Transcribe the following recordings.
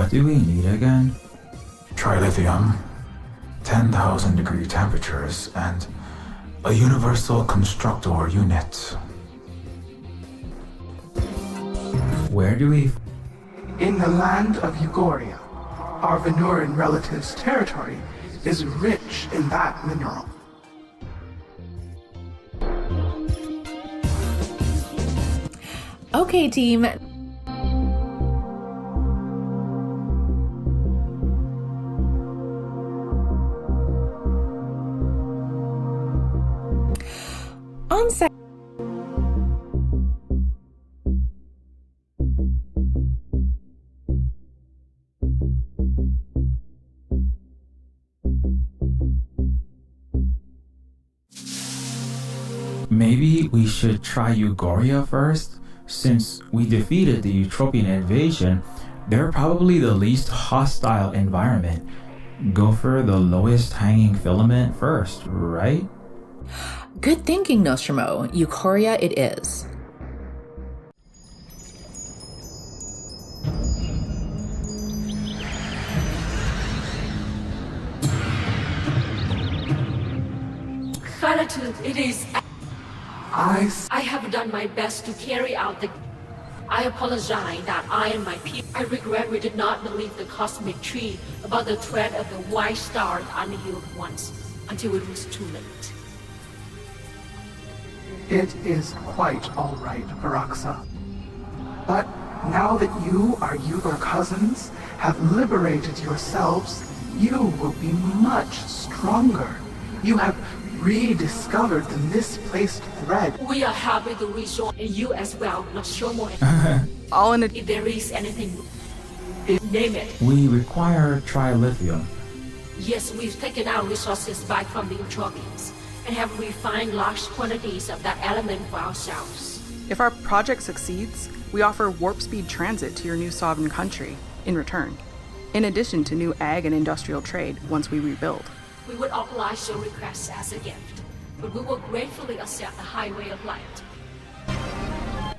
What do we need again? Trilithium, 10,000 degree temperatures, and a universal constructor unit. Where do we... In the land of Euphoria, our Venurahn relatives' territory is rich in that mineral. Okay, team. On site. Maybe we should try Euphoria first? Since we defeated the Eutropian invasion, they're probably the least hostile environment. Go for the lowest hanging filament first, right? Good thinking, Nostromo. Euphoria it is. Gratitude, it is. I have done my best to carry out the... I apologize that I and my people... I regret we did not believe the cosmic tree about the threat of the white star unhealed once, until it was too late. It is quite all right, Varaxa. But now that you, our younger cousins, have liberated yourselves, you will be much stronger. You have rediscovered the misplaced thread. We are happy to rejoin, and you as well, Nostromo. All in a... If there is anything, name it. We require trilithium. Yes, we've taken our resources back from the Eutropians, and have refined large quantities of that element for ourselves. If our project succeeds, we offer warp speed transit to your new sovereign country in return, in addition to new ag and industrial trade once we rebuild. We would oblige your request as a gift, but we will gratefully accept the highway of light.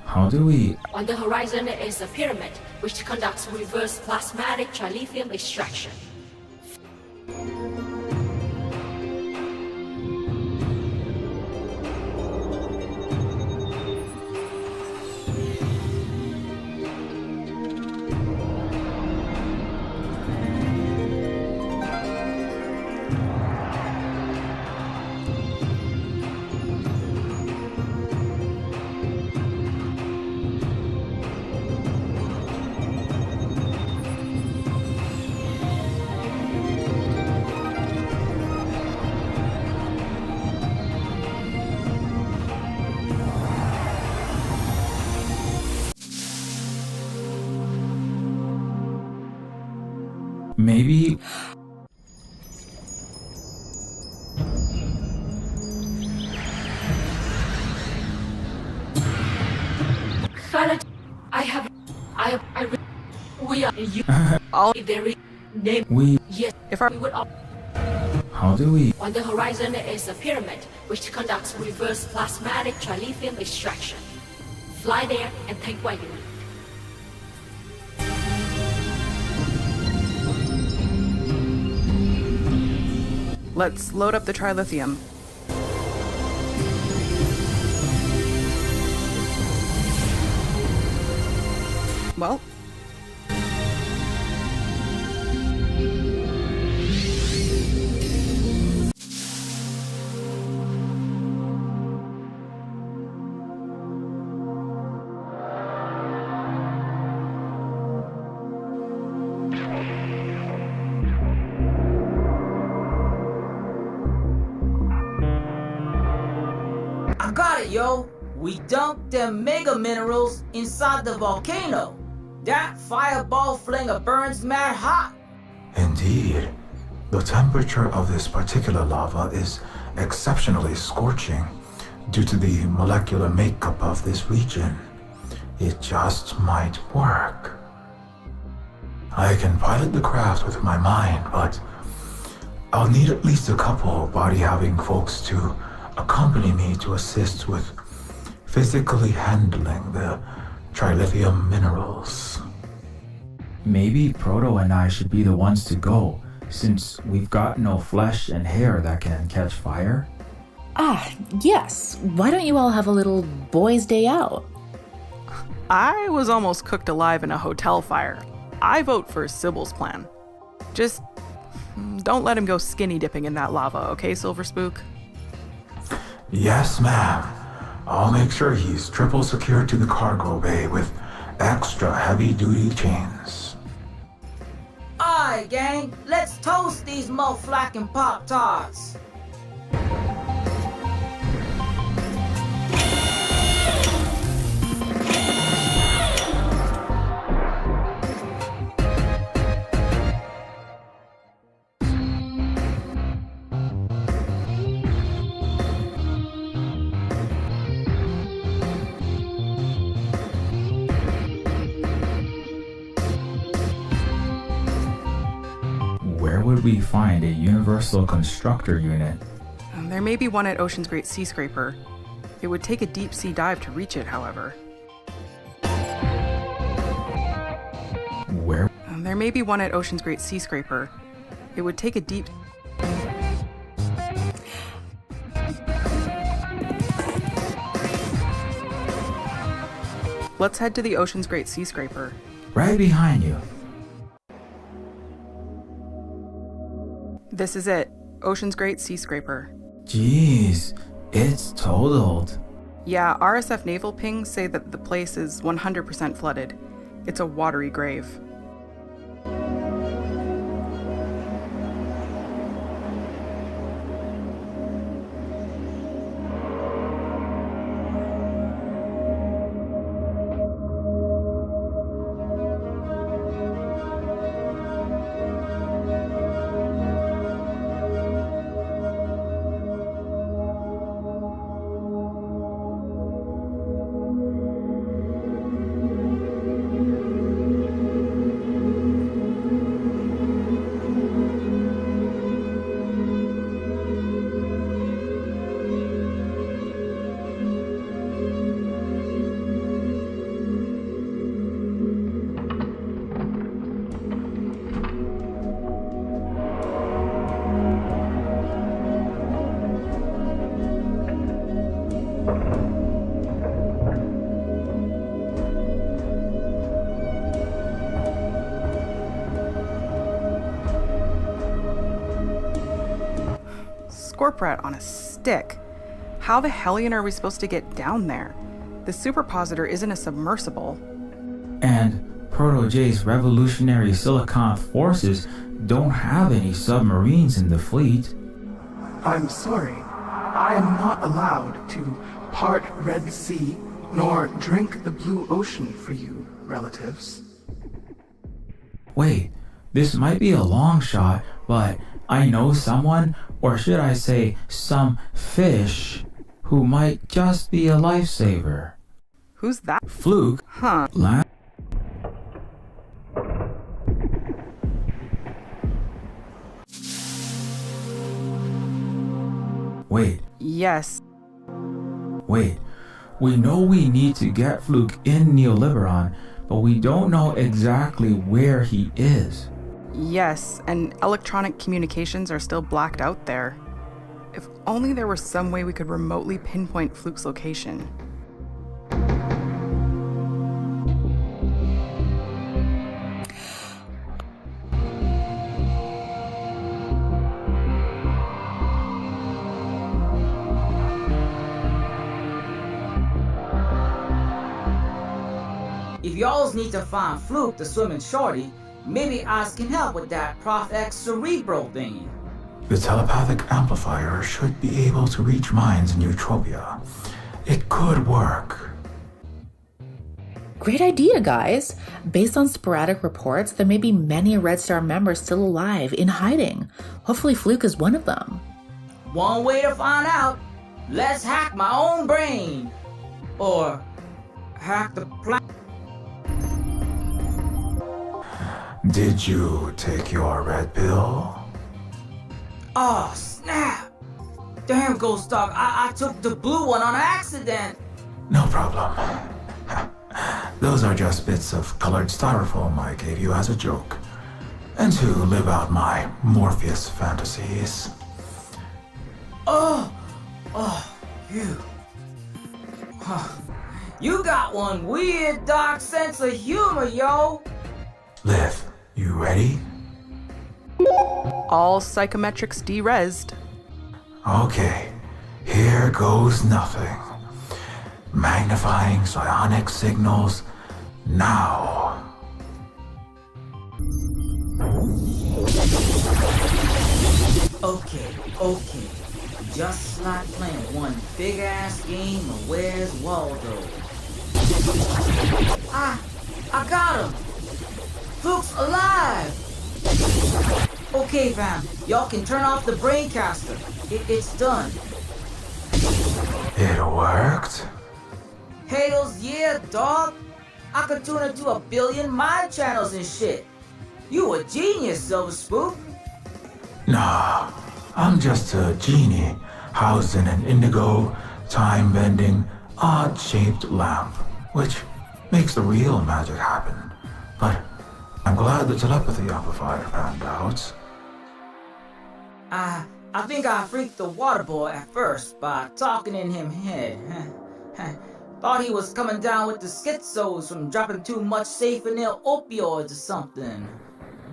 How do we... On the horizon is a pyramid, which conducts reverse plasmatic trilithium extraction. Maybe... We are you. All There is name. We... Yes. if our We would. How do we... On the horizon is a pyramid, which conducts reverse plasmatic trilithium extraction. Fly there and take what you need. let's load up the trilithium. Well, I got it, yo. We dumped them mega minerals inside the volcano. That fireball flinger burns mad hot. Indeed. The temperature of this particular lava is exceptionally scorching due to the molecular makeup of this region. It just might work. I can pilot the craft with my mind, but I'll need at least a couple body-having folks to accompany me to assist with physically handling the trilithium minerals. Maybe Proto and I should be the ones to go, since we've got no flesh and hair that can catch fire. Ah, yes. Why don't you all have a little boys' day out? I was almost cooked alive in a hotel fire. I vote for Sybil's plan. Just don't let him go skinny dipping in that lava, okay, Silver Spook? Yes, ma'am. I'll make sure he's triple secured to the cargo bay with extra heavy-duty chains. Alright, gang, let's toast these moflacking Pop-Tarts. Where would we find a universal constructor unit? There may be one at Ocean's Great Sea Scraper. It would take a deep sea dive to reach it, however. Where? There may be one at Ocean's Great Sea Scraper. It would take a deep... Let's head to the Ocean's Great Sea Scraper. Right behind you. This is it. Ocean's Great Sea Scraper. Jeez, it's totaled. Yeah, RSF naval pings say that the place is 100% flooded. It's a watery grave. Scorprat on a stick. How the hellion are we supposed to get down there? The superpositor isn't a submersible. And Proto J's revolutionary Silicon forces don't have any submarines in the fleet. I'm sorry. I am not allowed to part Red Sea nor drink the blue ocean for you, relatives. Wait, this might be a long shot, but I know someone, or should I say some fish, who might just be a lifesaver. Who's that? Fluke. Huh. Wait. Yes. Wait. We know we need to get Fluke in Neoliberon, but we don't know exactly where he is. Yes, and electronic communications are still blacked out there. If only there were some way we could remotely pinpoint Fluke's location. If y'alls need to find Fluke the swimming shorty, maybe Oz can help with that Prof X cerebral thingy. The telepathic amplifier should be able to reach minds in Utopia. It could work. Great idea, guys. Based on sporadic reports, there may be many Red Star members still alive in hiding. Hopefully Fluke is one of them. One way to find out. Let's hack my own brain. Or hack the planet. Did you take your red pill? Oh, snap! Damn, Ghost Dog, I took the blue one on accident. No problem. Those are just bits of colored styrofoam I gave you as a joke. And to live out my Morpheus fantasies. You. You got one weird dark sense of humor, yo. Lyth, you ready? All psychometrics derezzed. Okay, here goes nothing. Magnifying psionic signals now. Okay. Just like playing one big-ass game of Where's Waldo. I got him! Fluke's alive! Okay, fam, y'all can turn off the braincaster. It's done. It worked? Hells yeah, dog! I could tune into 1 billion mind channels and shit. You a genius, Silver Spook. Nah, I'm just a genie housed in an indigo, time-bending, odd-shaped lamp, which makes the real magic happen. But I'm glad the telepathy amplifier panned out. I think I freaked the water boy at first by talking in him head. Thought he was coming down with the schizos from dropping too much safe-and-ill opioids or something.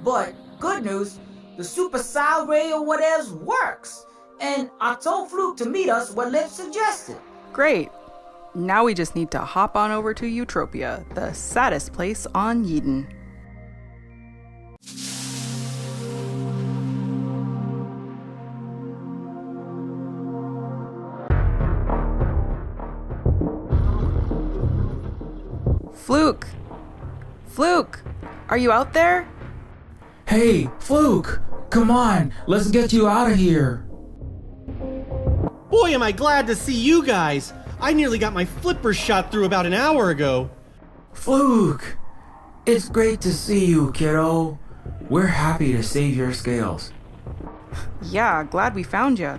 But good news, the super psi ray or whatever works. And I told Fluke to meet us where Lyth suggested. Great. Now we just need to hop on over to Eutropia, the saddest place on Eden. Fluke, are you out there? Hey, Fluke! Come on, let's get you out of here! Boy, am I glad to see you guys! I nearly got my flippers shot through about an hour ago. Fluke! It's great to see you, kiddo. We're happy to save your scales. Yeah, glad we found you.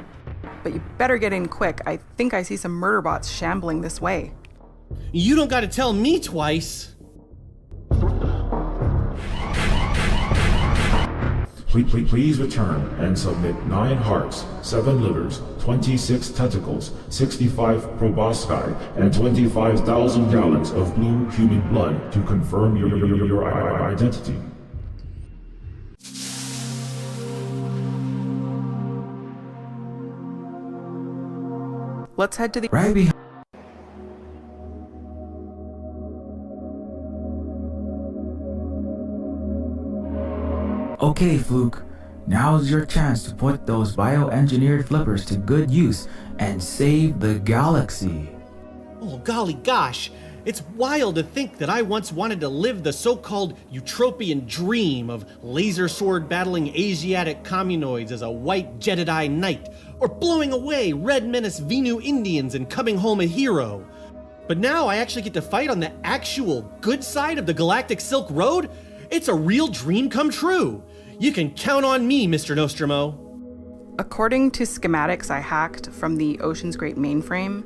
But you better get in quick. I think I see some murder bots shambling this way. You don't gotta tell me twice. Please return and submit 9 hearts, 7 livers, 26 tentacles, 65 proboscis, and 25,000 gallons of blue human blood to confirm your identity. Let's head to the... Right behind. Okay, Fluke. Now's your chance to put those bioengineered flippers to good use and save the galaxy. Oh, golly gosh. It's wild to think that I once wanted to live the so-called utopian dream of laser sword battling Asiatic communoids as a white Jedi knight, or blowing away red menace Venu Indians and coming home a hero. But now I actually get to fight on the actual good side of the Galactic Silk Road? It's a real dream come true. You can count on me, Mr. Nostromo. According to schematics I hacked from the Ocean's Great mainframe,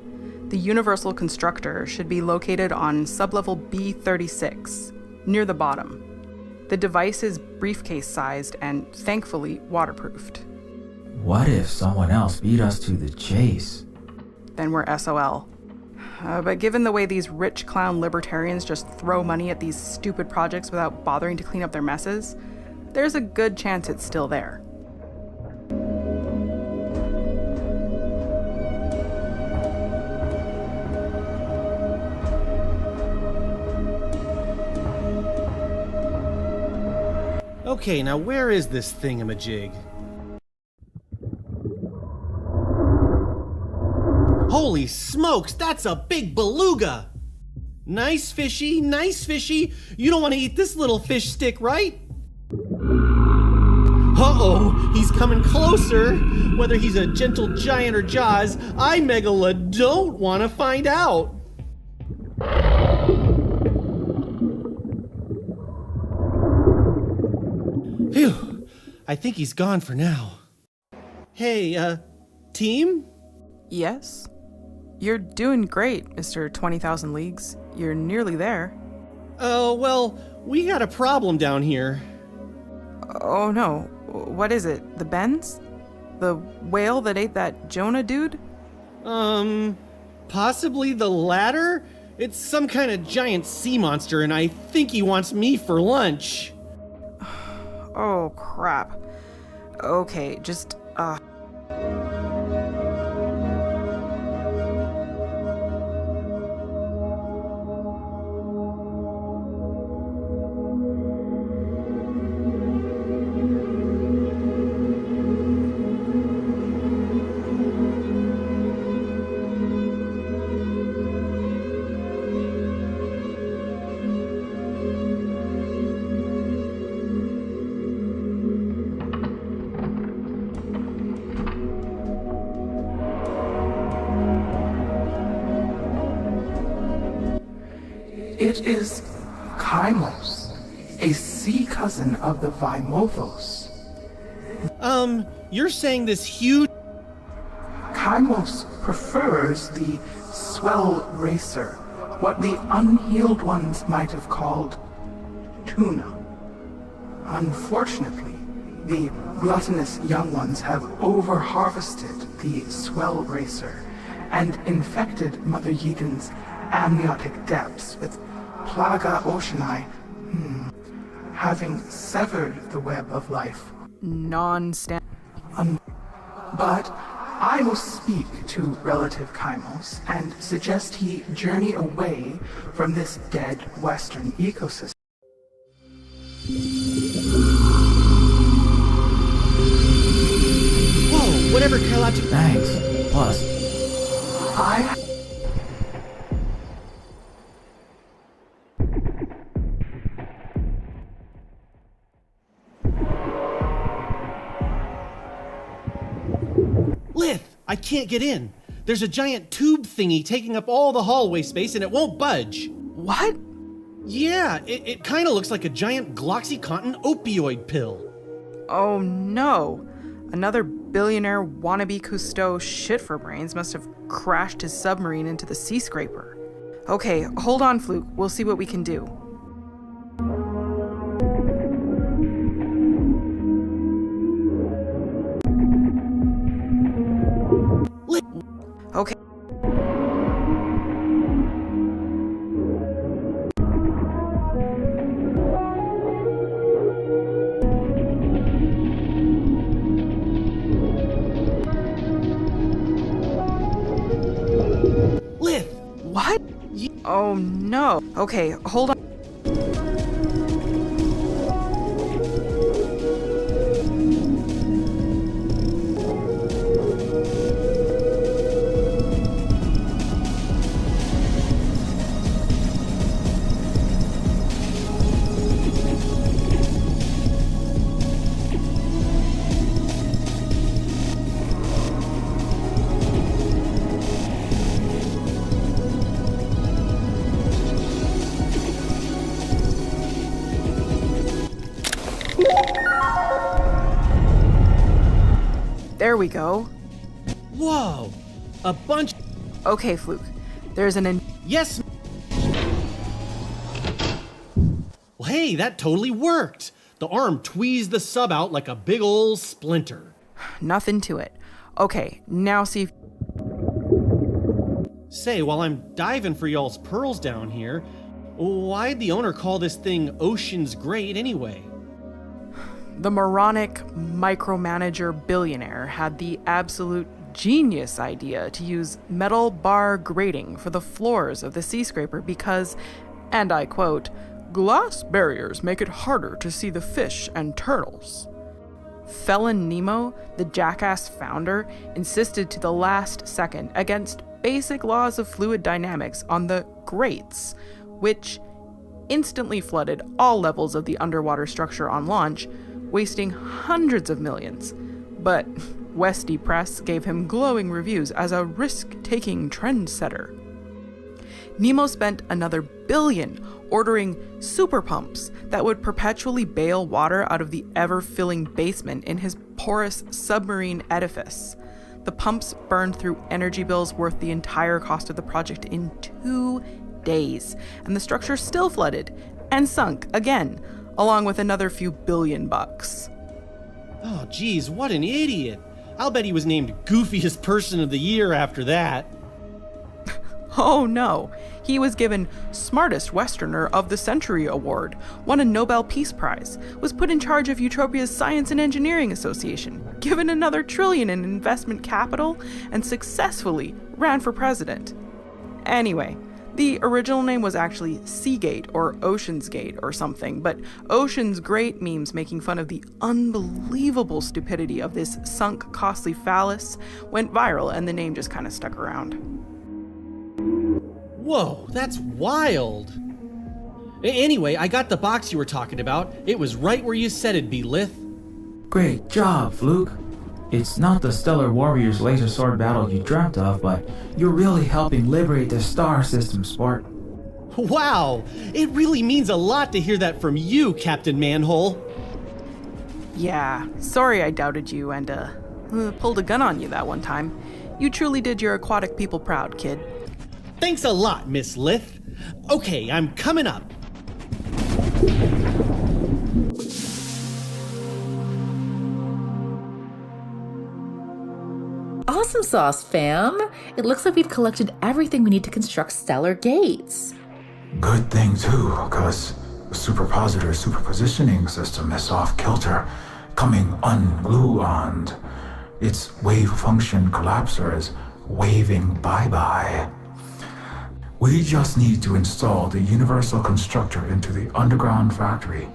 the Universal Constructor should be located on sublevel B36, near the bottom. The device is briefcase-sized and, thankfully, waterproofed. What if someone else beat us to the chase? Then we're SOL. But given the way these rich clown libertarians just throw money at these stupid projects without bothering to clean up their messes, there's a good chance it's still there. Okay, now where is this thingamajig? Holy smokes, that's a big beluga! Nice fishy, nice fishy. You don't want to eat this little fish stick, right? Uh-oh, he's coming closer. Whether he's a gentle giant or Jaws, I, Megala, don't want to find out. Phew, I think he's gone for now. Hey, team? Yes? You're doing great, Mr. 20,000 Leagues. You're nearly there. Well, we got a problem down here. Oh no, what is it? The bends? The whale that ate that Jonah dude? Possibly the latter? It's some kind of giant sea monster, and I think he wants me for lunch. Oh crap. Okay, just, It is Kymos, a sea cousin of the Vimothos. You're saying this huge... Kymos prefers the swell racer, what the unhealed ones might have called tuna. Unfortunately, the gluttonous young ones have over-harvested the swell racer and infected Mother Yegan's amniotic depths with Plaga Oceani, having severed the web of life. non-stand. But I will speak to relative Kymos and suggest he journey away from this dead western ecosystem. Whoa, whatever Kylogic... Thanks. Plus, I Lyth, I can't get in. There's a giant tube thingy taking up all the hallway space and it won't budge. What? Yeah, it kind of looks like a giant Gloxycontin opioid pill. Oh no. Another billionaire wannabe Cousteau shit for brains must have crashed his submarine into the sea scraper. Okay, hold on, Fluke. We'll see what we can do. Okay. Lyth! What? Oh no. Okay, hold on. There we go. Whoa! A bunch... Okay, Fluke. There's an... Yes! Well, hey, that totally worked! The arm tweezed the sub out like a big ol' splinter. Nothing to it. Okay, now see if... Say, while I'm diving for y'all's pearls down here, why'd the owner call this thing Ocean's Great anyway? The moronic micromanager billionaire had the absolute genius idea to use metal bar grating for the floors of the sea scraper because, and I quote, glass barriers make it harder to see the fish and turtles. Felon Nemo, the jackass founder, insisted to the last second against basic laws of fluid dynamics on the grates, which instantly flooded all levels of the underwater structure on launch, wasting hundreds of millions. But Westy Press gave him glowing reviews as a risk-taking trendsetter. Nemo spent another $1 billion ordering super pumps that would perpetually bail water out of the ever-filling basement in his porous submarine edifice. The pumps burned through energy bills worth the entire cost of the project in 2 days, and the structure still flooded and sunk again, along with another few billion bucks. Oh, geez, what an idiot. I'll bet he was named Goofiest Person of the Year after that. Oh no, he was given Smartest Westerner of the Century Award, won a Nobel Peace Prize, was put in charge of Eutropia's Science and Engineering Association, given another $1 trillion in investment capital, and successfully ran for president. Anyway, the original name was actually Seagate or Ocean's Gate or something, but Ocean's Great memes making fun of the unbelievable stupidity of this sunk, costly phallus went viral, and the name just kind of stuck around. Whoa, that's wild. Anyway, I got the box you were talking about. It was right where you said it'd be, Lyth. Great job, Fluke. It's not the Stellar Warriors laser sword battle you dreamt of, but you're really helping liberate the star system, sport. Wow, it really means a lot to hear that from you, Captain Manhole. Yeah, sorry I doubted you and pulled a gun on you that one time. You truly did your aquatic people proud, kid. Thanks a lot, Miss Lyth. Okay, I'm coming up. Awesome sauce, fam. It looks like we've collected everything we need to construct stellar gates. Good thing too, cause the superpositor superpositioning system is off kilter, coming unglued. Its wave function collapser is waving bye-bye. We just need to install the universal constructor into the underground factory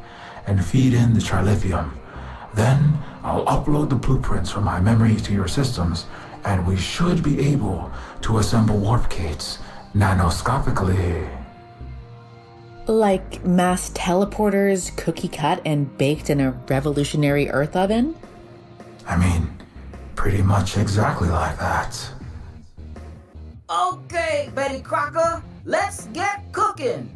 and feed in the trilithium. Then I'll upload the blueprints from my memory to your systems, and we should be able to assemble warp gates nanoscopically. Like mass teleporters, cookie cut and baked in a revolutionary Earth oven? I mean, pretty much exactly like that. Okay, Betty Crocker, let's get cooking.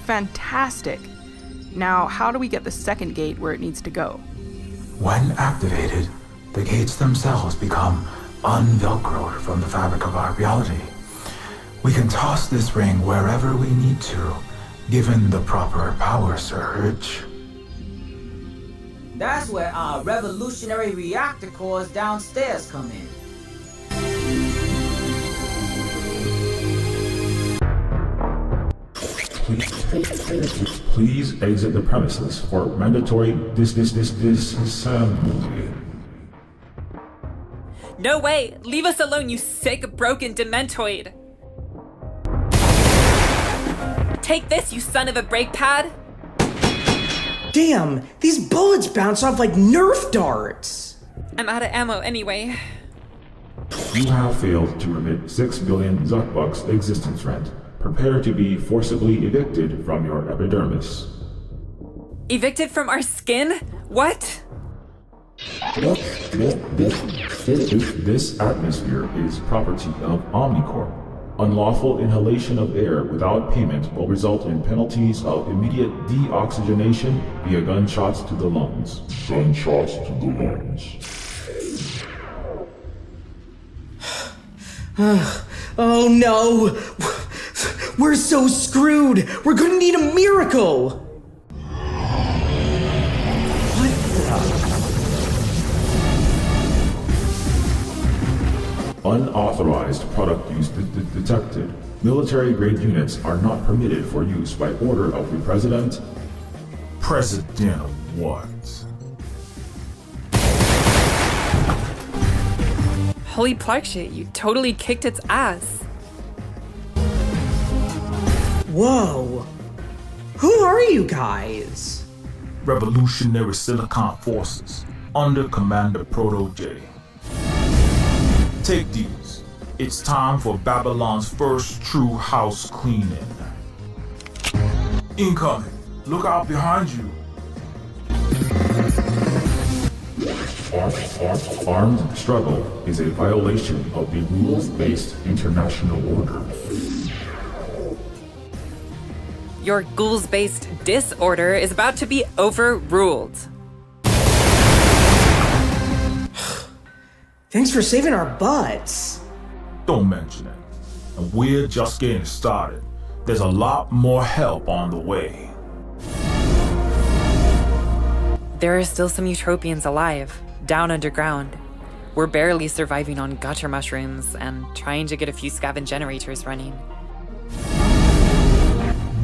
Fantastic. Now, how do we get the second gate where it needs to go? When activated, the gates themselves become unvelcroed from the fabric of our reality. We can toss this ring wherever we need to, given the proper power surge. That's where our revolutionary reactor cores downstairs come in. Please exit the premises for mandatory disassembly. No way! Leave us alone, you sick, broken dementoid! Take this, you son of a brake pad! Damn, these bullets bounce off like Nerf darts! I'm out of ammo anyway. You have failed to remit 6 billion Zuckbucks existence rent. Prepare to be forcibly evicted from your epidermis. Evicted from our skin? What? This atmosphere is property of Omnicorp. Unlawful inhalation of air without payment will result in penalties of immediate deoxygenation via gunshots to the lungs. Gunshots to the lungs. Oh no! We're so screwed! We're gonna need a miracle! What the? Unauthorized product use detected. Military-grade units are not permitted for use by order of the President. President of what? Holy Plark shit, you totally kicked its ass. Whoa! Who are you guys? Revolutionary Silicon Forces, under Commander Proto J. Take these. It's time for Babylon's first true house cleaning. Incoming! Look out behind you! Armed struggle is a violation of the rules-based international order. Your ghouls-based disorder is about to be overruled. Thanks for saving our butts. Don't mention it. And we're just getting started. There's a lot more help on the way. There are still some Utopians alive, down underground. We're barely surviving on gutter mushrooms and trying to get a few scaven generators running.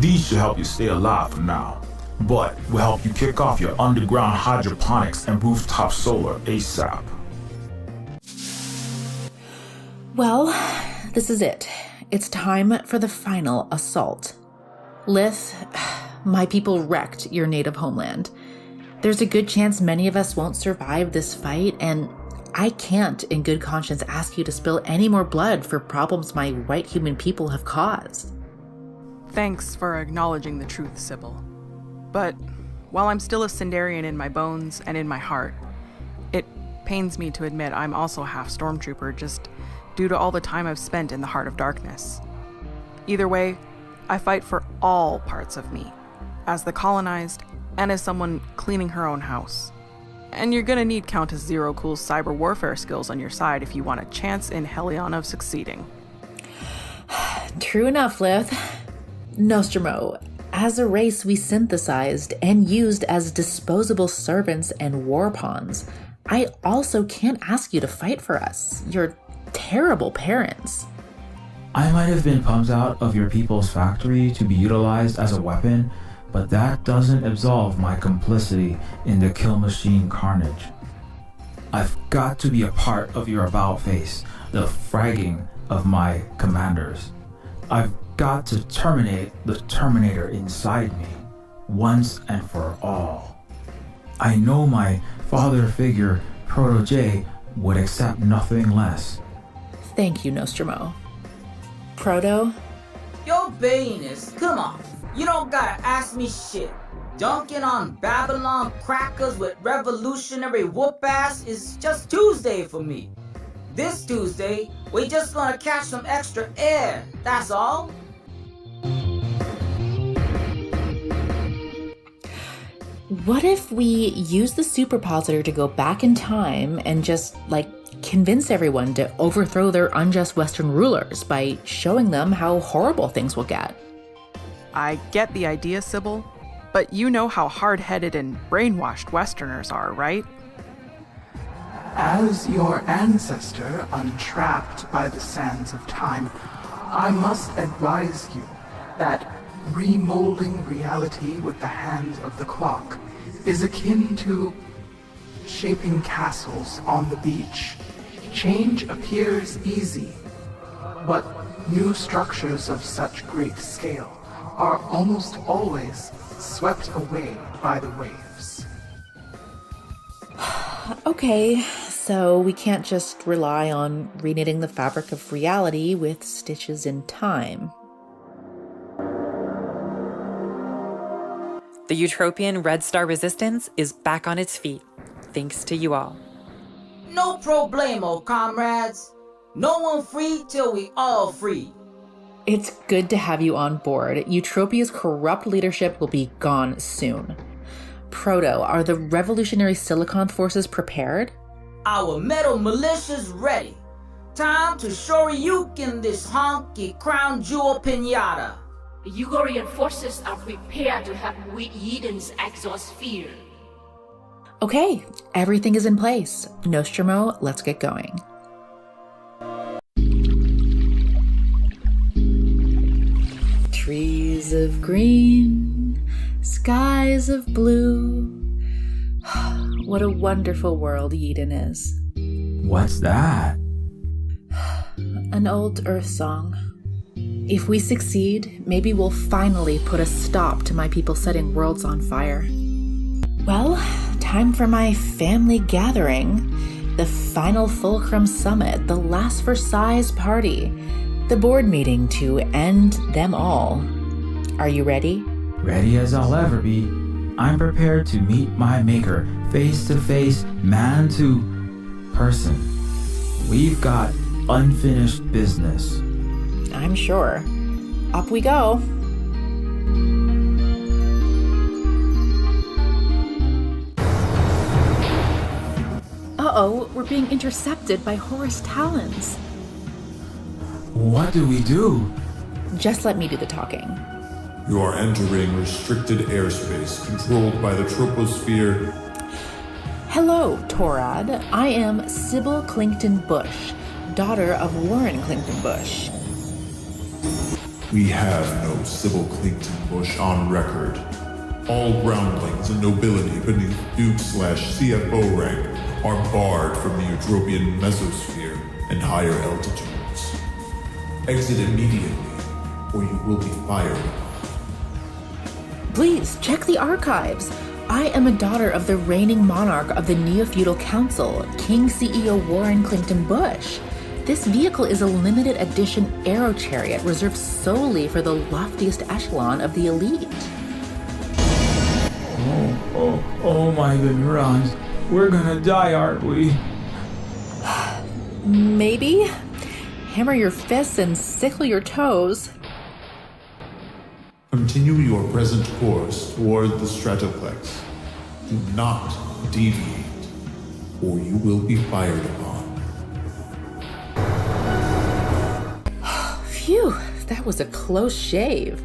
These should help you stay alive for now, but will help you kick off your underground hydroponics and rooftop solar ASAP. Well, this is it. It's time for the final assault. Lyth, my people wrecked your native homeland. There's a good chance many of us won't survive this fight, and I can't in good conscience ask you to spill any more blood for problems my white human people have caused. Thanks for acknowledging the truth, Sybil. But while I'm still a Sindarian in my bones and in my heart, it pains me to admit I'm also half Stormtrooper, just due to all the time I've spent in the heart of darkness. Either way, I fight for all parts of me, as the colonized and as someone cleaning her own house. And you're gonna need Countess Zero Cool's cyber warfare skills on your side if you want a chance in Helion of succeeding. True enough, Lyth. Nostromo, as a race we synthesized and used as disposable servants and war pawns. I also can't ask you to fight for us. You're terrible parents. I might have been pumped out of your people's factory to be utilized as a weapon, but that doesn't absolve my complicity in the kill machine carnage. I've got to be a part of your about face, the fragging of my commanders. I've got to terminate the Terminator inside me, once and for all. I know my father figure protege would accept nothing less. Thank you, Nostromo. Proto? Yo, Bainus, come on. You don't gotta ask me shit. Dunking on Babylon crackers with revolutionary whoop-ass is just Tuesday for me. This Tuesday, we just gonna catch some extra air, that's all. What if we use the superpositor to go back in time and just, convince everyone to overthrow their unjust Western rulers by showing them how horrible things will get? I get the idea, Sybil, but you know how hard-headed and brainwashed Westerners are, right? As your ancestor untrapped by the sands of time, I must advise you that remolding reality with the hands of the clock is akin to shaping castles on the beach. Change appears easy, but new structures of such great scale are almost always swept away by the waves. Okay, so we can't just rely on reknitting the fabric of reality with stitches in time. The Utopian Red Star Resistance is back on its feet, thanks to you all. No problemo, comrades. No one free till we all free. It's good to have you on board. Utopia's corrupt leadership will be gone soon. Proto, are the revolutionary Silicon forces prepared? Our metal militia's ready. Time to shoryuken this honky crown jewel pinata. The Ugorian forces are prepared to have Eden's exosphere. Okay, everything is in place. Nostromo, let's get going. Trees of green, skies of blue. What a wonderful world Eden is. What's that? An old Earth song. If we succeed, maybe we'll finally put a stop to my people setting worlds on fire. Well, time for my family gathering, the final Fulcrum Summit, the last Versailles party, the board meeting to end them all. Are you ready? ready as I'll ever be. I'm prepared to meet my maker, face to face, man to person. We've got unfinished business. I'm sure. Up we go. Uh-oh, we're being intercepted by Horus Talons. What do we do? Just let me do the talking. You are entering restricted airspace controlled by the troposphere. Hello, Torad. I am Sybil Clington Bush, daughter of Warren Clington Bush. We have no Sybil Clington Bush on record. All groundlings and nobility beneath Duke/CFO rank are barred from the Eutropian mesosphere and higher altitudes. Exit immediately, or you will be fired upon. Please, check the archives. I am a daughter of the reigning monarch of the Neofeudal Council, King CEO Warren Clington Bush. This vehicle is a limited edition aero chariot reserved solely for the loftiest echelon of the elite. Oh my Venurahns. We're gonna die, aren't we? Maybe? Hammer your fists and sickle your toes. Continue your present course toward the Stratoplex. Do not deviate, or you will be fired upon. Phew, that was a close shave.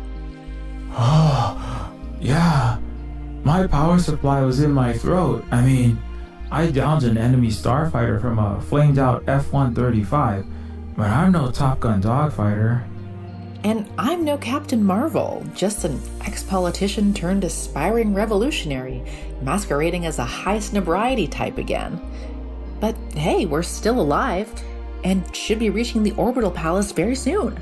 Yeah. My power supply was in my throat. I mean, I downed an enemy starfighter from a flamed out F-135, but I'm no Top Gun dogfighter. And I'm no Captain Marvel, just an ex-politician turned aspiring revolutionary, masquerading as a high snobriety type again. But hey, we're still alive, and should be reaching the orbital palace very soon.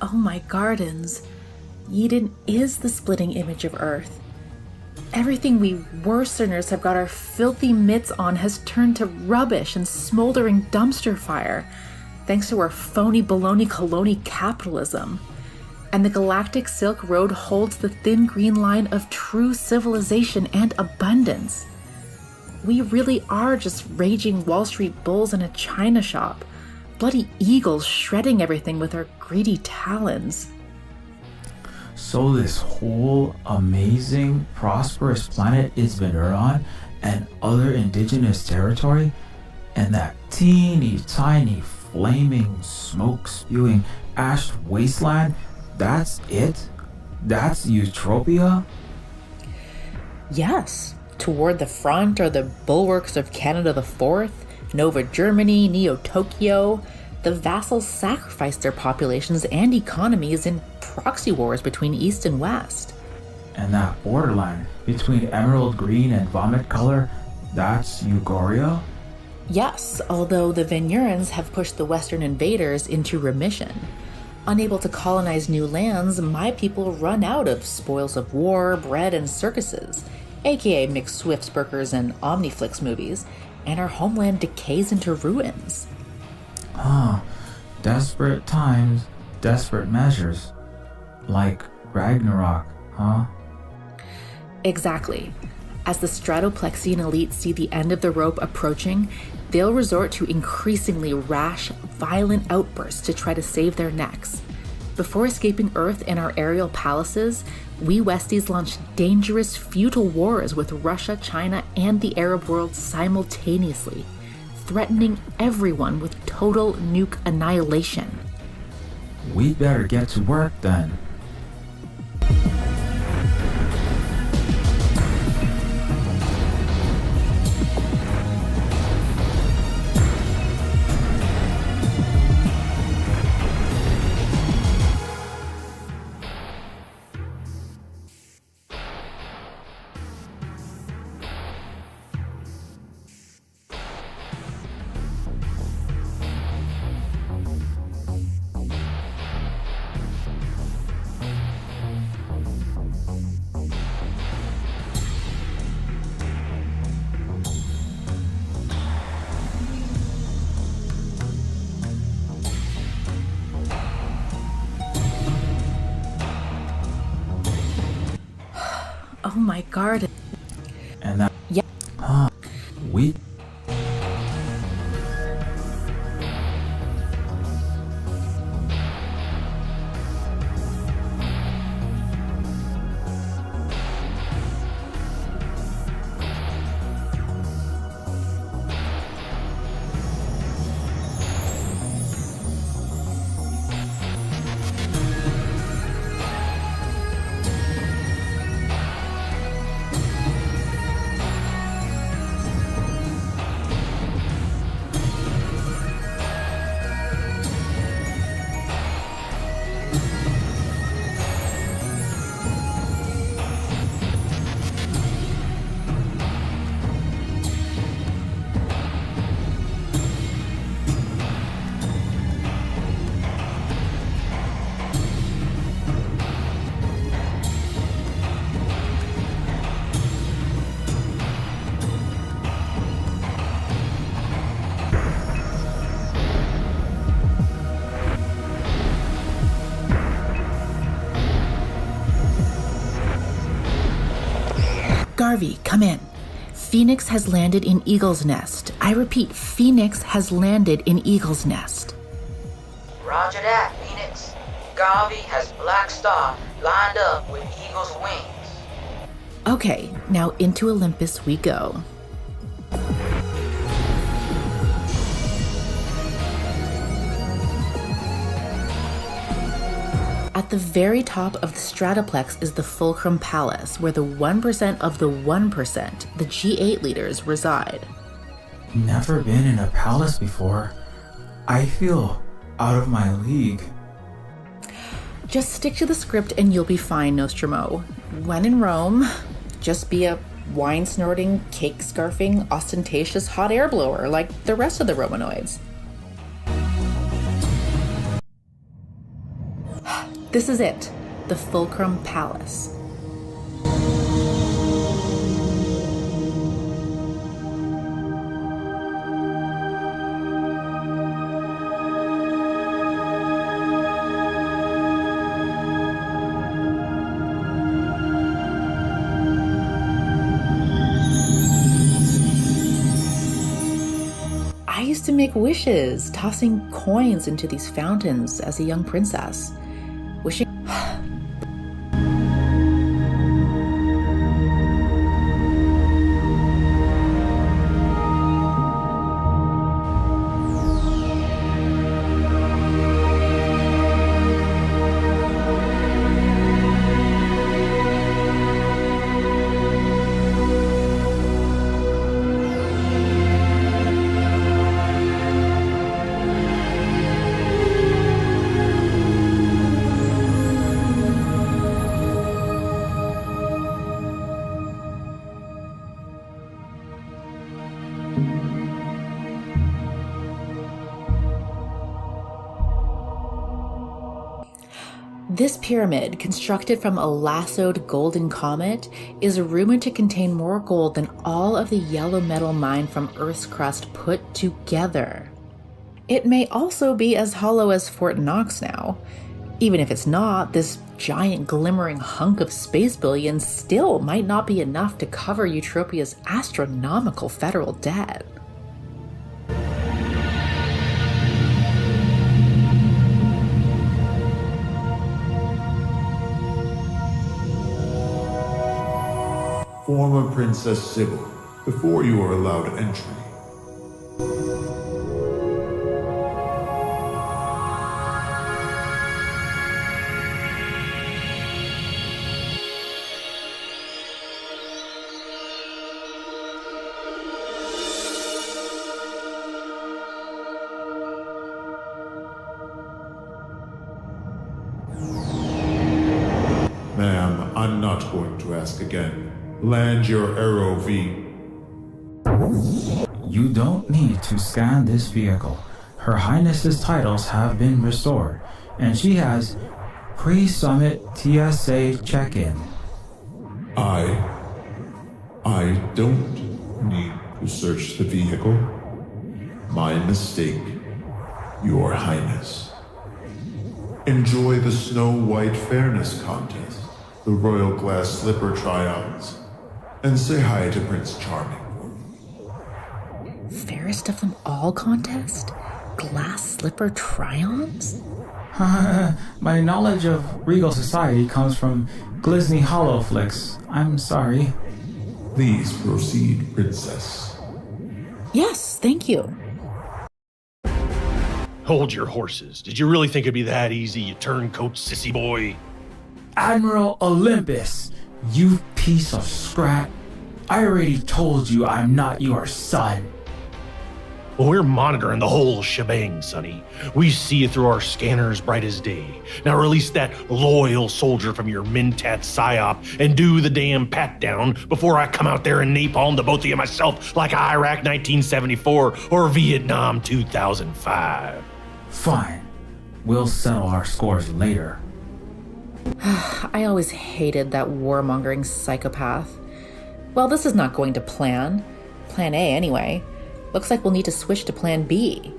Oh my gardens. Eden is the splitting image of Earth. Everything we worseners have got our filthy mitts on has turned to rubbish and smoldering dumpster fire, thanks to our phony baloney colony capitalism. And the Galactic Silk Road holds the thin green line of true civilization and abundance. We really are just raging Wall Street bulls in a china shop, bloody eagles shredding everything with our greedy talons. So this whole amazing, prosperous planet is Venurahn and other indigenous territory, and that teeny tiny flaming, smoke-spewing, ash wasteland, that's it? That's Utopia? Yes. Toward the front are the bulwarks of Canada the Fourth, Nova Germany, Neo-Tokyo. The vassals sacrificed their populations and economies in proxy wars between East and West. And that borderline between emerald green and vomit color, that's Eugoria? Yes, although the Venurahns have pushed the Western invaders into remission. Unable to colonize new lands, my people run out of spoils of war, bread, and circuses, aka McSwift's Burgers and Omniflix movies, and our homeland decays into ruins. Desperate times, desperate measures. Like Ragnarok, huh? Exactly. As the Stratoplexian elite see the end of the rope approaching, they'll resort to increasingly rash, violent outbursts to try to save their necks. Before escaping Earth in our aerial palaces, we Westies launched dangerous feudal wars with Russia, China, and the Arab world simultaneously, threatening everyone with total nuke annihilation. We'd better get to work then. Oh my garden. And that. Yeah. We. Garvey, come in. Phoenix has landed in Eagle's Nest. I repeat, Phoenix has landed in Eagle's Nest. Roger that, Phoenix. Garvey has Black Star lined up with Eagle's wings. Okay, now into Olympus we go. At the very top of the Stratoplex is the Fulcrum Palace, where the 1% of the 1%, the G8 leaders, reside. Never been in a palace before. I feel out of my league. Just stick to the script and you'll be fine, Nostromo. When in Rome, just be a wine-snorting, cake-scarfing, ostentatious hot air blower like the rest of the Romanoids. This is it, the Fulcrum Palace. I used to make wishes, tossing coins into these fountains as a young princess. Wishing. This pyramid, constructed from a lassoed golden comet, is rumored to contain more gold than all of the yellow metal mined from Earth's crust put together. It may also be as hollow as Fort Knox now. Even if it's not, this giant glimmering hunk of space billions still might not be enough to cover Eutropia's astronomical federal debt. Former Princess Sybil, before you are allowed entry. Ma'am, I'm not going to ask again. Land your Aero V. You don't need to scan this vehicle. Her Highness's titles have been restored, and she has pre-summit TSA check-in. I don't need to search the vehicle. My mistake, Your Highness. Enjoy the Snow White Fairness Contest. the royal glass slipper try-ons. And say hi to Prince Charming. Fairest of them all contest? Glass slipper try-ons? My knowledge of regal society comes from Glisney Hollow flicks. I'm sorry. Please proceed, Princess. Yes, thank you. Hold your horses. Did you really think it'd be that easy, you turncoat sissy boy? Admiral Olympus, you piece of scrap. I already told you I'm not your son. Well, we're monitoring the whole shebang, Sonny. We see you through our scanners bright as day. Now release that loyal soldier from your Mentat psyop and do the damn pat down before I come out there and napalm the both of you myself like Iraq 1974 or Vietnam 2005. Fine. We'll settle our scores later. I always hated that warmongering psychopath. Well, this is not going to plan. Plan A, anyway. Looks like we'll need to switch to Plan B.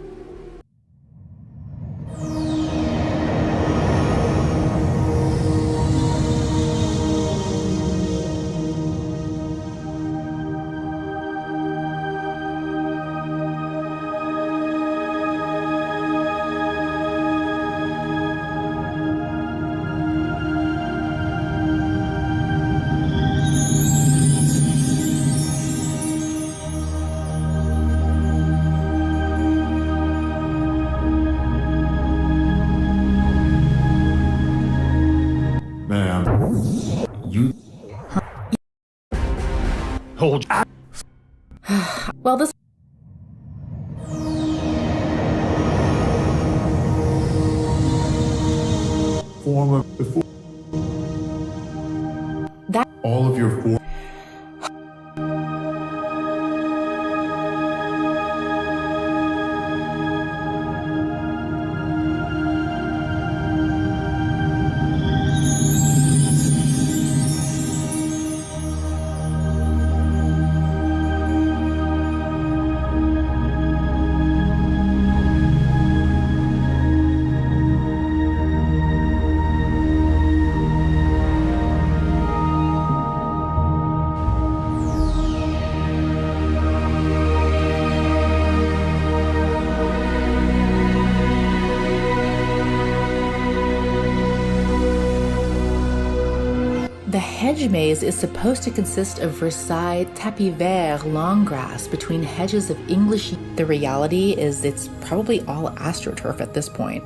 Hold. Well, this... Form of before. That... All of your form. The hedge maze is supposed to consist of Versailles tapis vert long grass between hedges of English. The reality is it's probably all astroturf at this point.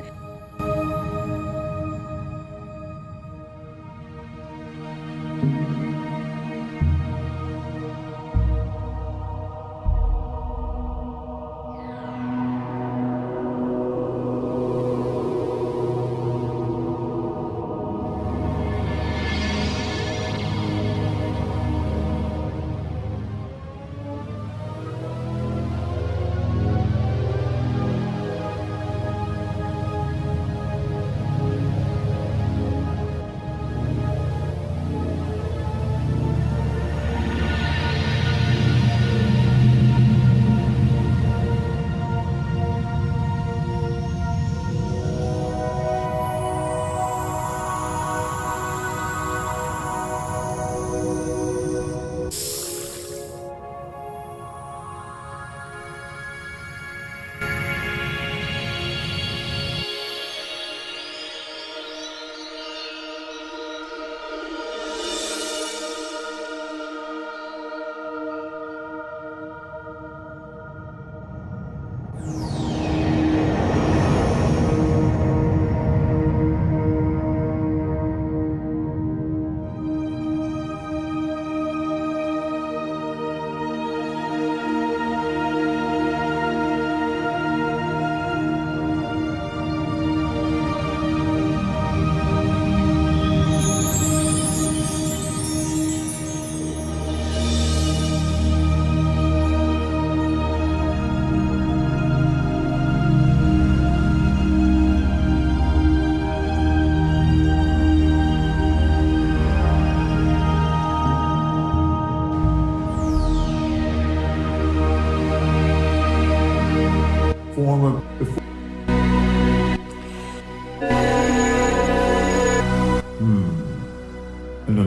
Form of before.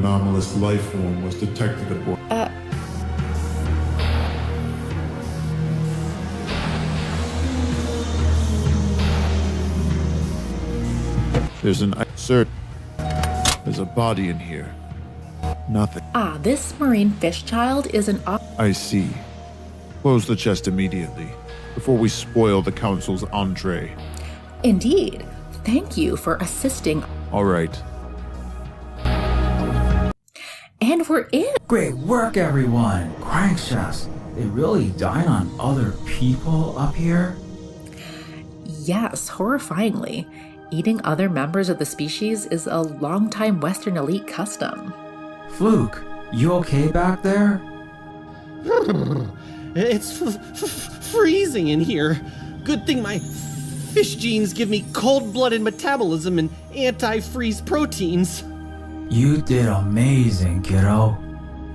anomalous life form was detected aboard. There's a body in here. Nothing. Ah, this marine fish child is an I see. Close the chest immediately, before we spoil the council's entree. Indeed. Thank you for assisting. All right. And we're in. Great work, everyone! Crankshaft, they really dine on other people up here? Yes, horrifyingly. Eating other members of the species is a long-time Western elite custom. Fluke, you okay back there? It's freezing in here. Good thing my fish genes give me cold-blooded metabolism and anti-freeze proteins. You did amazing, kiddo.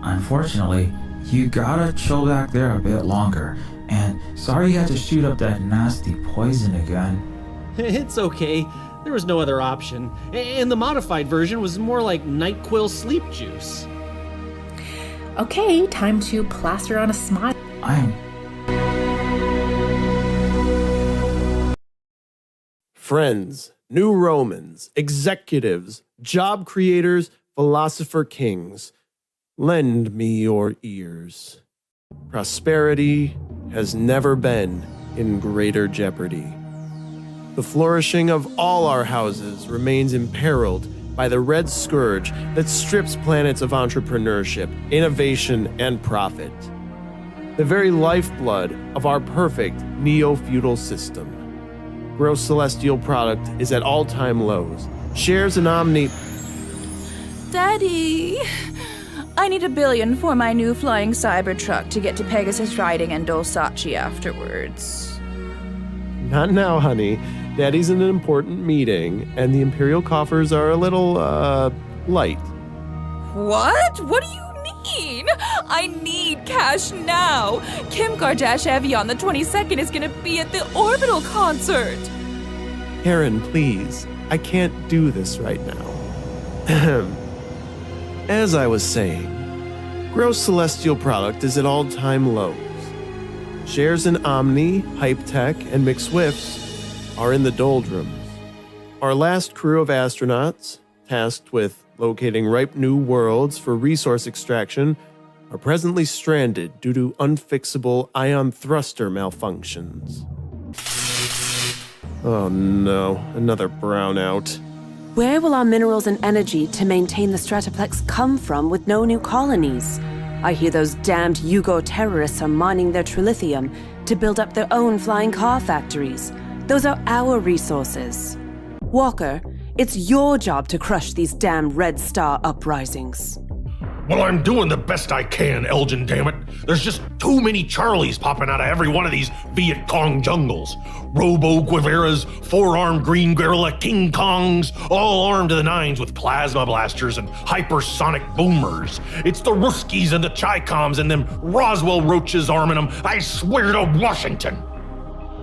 Unfortunately, you gotta chill back there a bit longer, and sorry you had to shoot up that nasty poison again. It's okay. There was no other option. And the modified version was more like NyQuil sleep juice. Okay, time to plaster on a smile. Friends, new Romans, executives, job creators, philosopher kings, lend me your ears. Prosperity has never been in greater jeopardy. The flourishing of all our houses remains imperiled by the red scourge that strips planets of entrepreneurship, innovation, and profit. The very lifeblood of our perfect Neofeudal system. Gross celestial product is at all-time lows. Shares in Omni... Daddy! I need $1 billion for my new flying Cybertruck to get to Pegasus Riding and Dulsachi afterwards. Not now, honey. Daddy's in an important meeting, and the Imperial coffers are a little, light. What? What do you mean? I need cash now. Kim Kardashev on the 22nd is gonna be at the Orbital concert. Karen, please. I can't do this right now. As I was saying, gross celestial product is at all-time lows. Shares in Omni, Hype Tech, and McSwift are in the doldrums. Our last crew of astronauts, tasked with locating ripe new worlds for resource extraction, are presently stranded due to unfixable ion thruster malfunctions. Oh no, another brownout. Where will our minerals and energy to maintain the Stratoplex come from with no new colonies? I hear those damned Yugo terrorists are mining their trilithium to build up their own flying car factories. Those are our resources. Walker, it's your job to crush these damn Red Star uprisings. Well, I'm doing the best I can, Elgin, dammit. There's just too many Charlies popping out of every one of these Viet Cong jungles. Robo Guevaras, four-armed green gorilla King Kongs, all armed to the nines with plasma blasters and hypersonic boomers. It's the Ruskies and the Chi-Coms and them Roswell roaches arming them, I swear to Washington.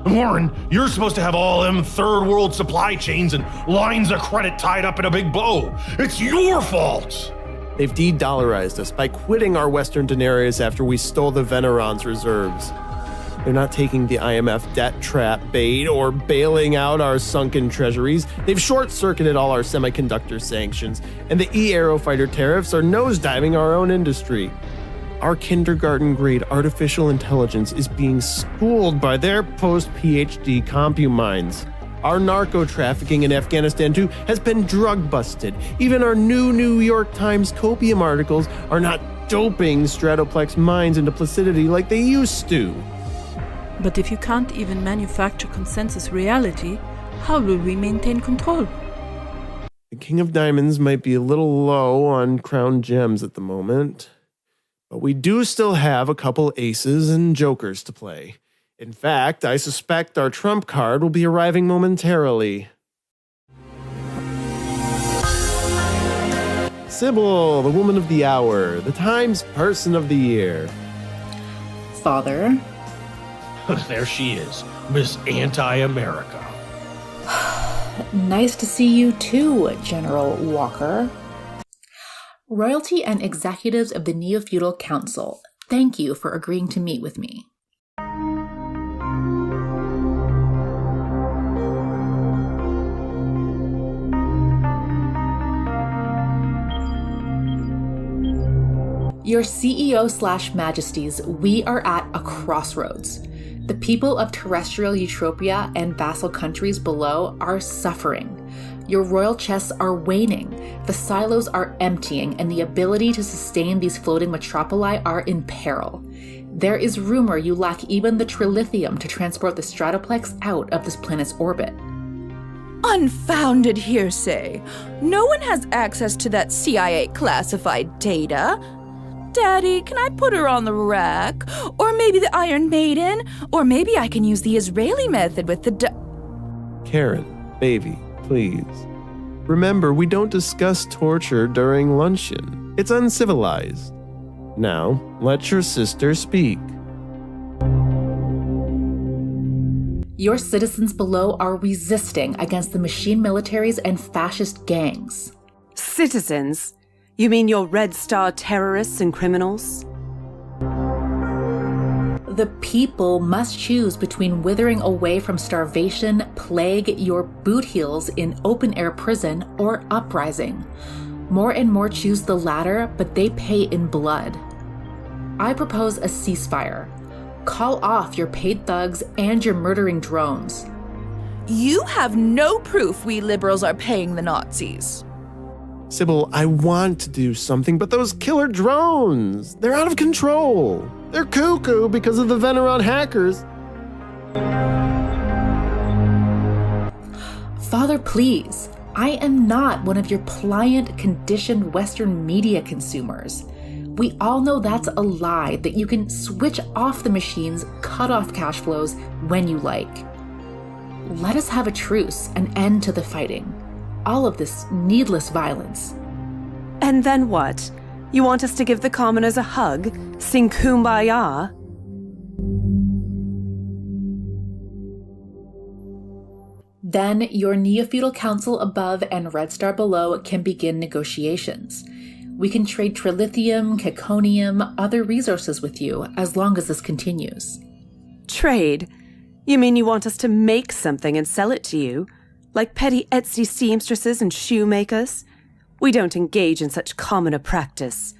Warren, you're supposed to have all them third world supply chains and lines of credit tied up in a big bow. It's your fault! They've de-dollarized us by quitting our Western denarius after we stole the Venurahns reserves. They're not taking the IMF debt trap bait or bailing out our sunken treasuries. They've short-circuited all our semiconductor sanctions, and the E-Aerofighter tariffs are nosediving our own industry. Our kindergarten-grade artificial intelligence is being schooled by their post-PhD CompuMinds. Our narco-trafficking in Afghanistan, too, has been drug-busted. Even our new New York Times copium articles are not doping Stratoplex minds into placidity like they used to. But if you can't even manufacture consensus reality, how will we maintain control? The King of Diamonds might be a little low on crown gems at the moment, but we do still have a couple aces and jokers to play. In fact, I suspect our trump card will be arriving momentarily. Sybil, the woman of the hour, the Times Person of the Year. Father. There she is, Miss Anti-America. Nice to see you too, General Walker. Royalty and executives of the Neofeudal Council, thank you for agreeing to meet with me. Your CEO/Majesties, we are at a crossroads. The people of terrestrial Eutropia and vassal countries below are suffering. Your royal chests are waning, the silos are emptying, and the ability to sustain these floating metropoli are in peril. There is rumor you lack even the trilithium to transport the Stratoplex out of this planet's orbit. Unfounded hearsay. No one has access to that CIA classified data. Daddy, can I put her on the rack? Or maybe the Iron Maiden? Or maybe I can use the Israeli method with the Karen, baby, please. Remember, we don't discuss torture during luncheon. It's uncivilized. Now, let your sister speak. Your citizens below are resisting against the machine militaries and fascist gangs. Citizens? You mean your Red Star terrorists and criminals? The people must choose between withering away from starvation, plague, your boot heels in open-air prison, or uprising. More and more choose the latter, but they pay in blood. I propose a ceasefire. Call off your paid thugs and your murdering drones. You have no proof we liberals are paying the Nazis. Sybil, I want to do something, but those killer drones, they're out of control. They're cuckoo because of the Venurahn hackers. Father, please. I am not one of your pliant, conditioned Western media consumers. We all know that's a lie, that you can switch off the machines, cut off cash flows when you like. Let us have a truce, an end to the fighting. All of this needless violence. And then what? You want us to give the commoners a hug? Sing Kumbaya? Then your Neofeudal Council above and Red Star below can begin negotiations. We can trade trilithium, caconium, other resources with you as long as this continues. Trade? You mean you want us to make something and sell it to you? Like petty Etsy seamstresses and shoemakers? We don't engage in such commoner practice.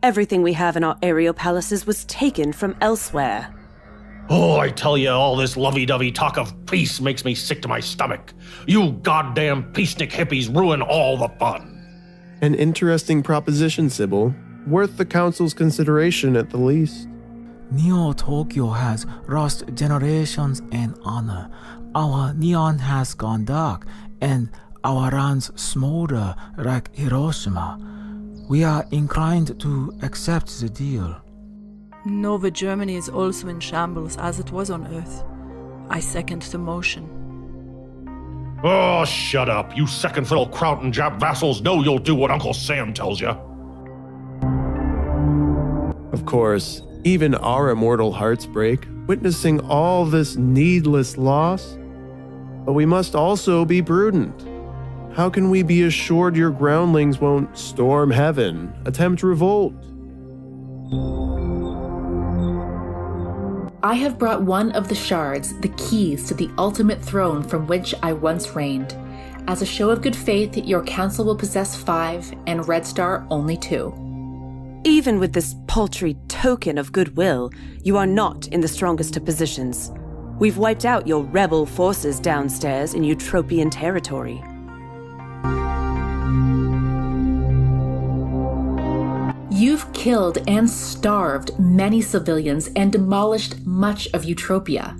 Everything we have in our aerial palaces was taken from elsewhere. Oh, I tell you, all this lovey-dovey talk of peace makes me sick to my stomach. You goddamn peacenik hippies ruin all the fun. An interesting proposition, Sybil. Worth the council's consideration at the least. Neo Tokyo has lost generations and honor. Our neon has gone dark, and our lands smolder like Hiroshima. We are inclined to accept the deal. Nova Germany is also in shambles as it was on Earth. I second the motion. Oh, shut up. You second-fiddle Kraut and Jap vassals know you'll do what Uncle Sam tells you. Of course, even our immortal hearts break, witnessing all this needless loss. But we must also be prudent. How can we be assured your groundlings won't storm heaven, attempt revolt? I have brought one of the shards, the keys to the ultimate throne from which I once reigned. As a show of good faith, your council will possess 5, and Red Star only 2. Even with this paltry token of goodwill, you are not in the strongest of positions. We've wiped out your rebel forces downstairs in Eutropian territory. You've killed and starved many civilians and demolished much of Eutropia.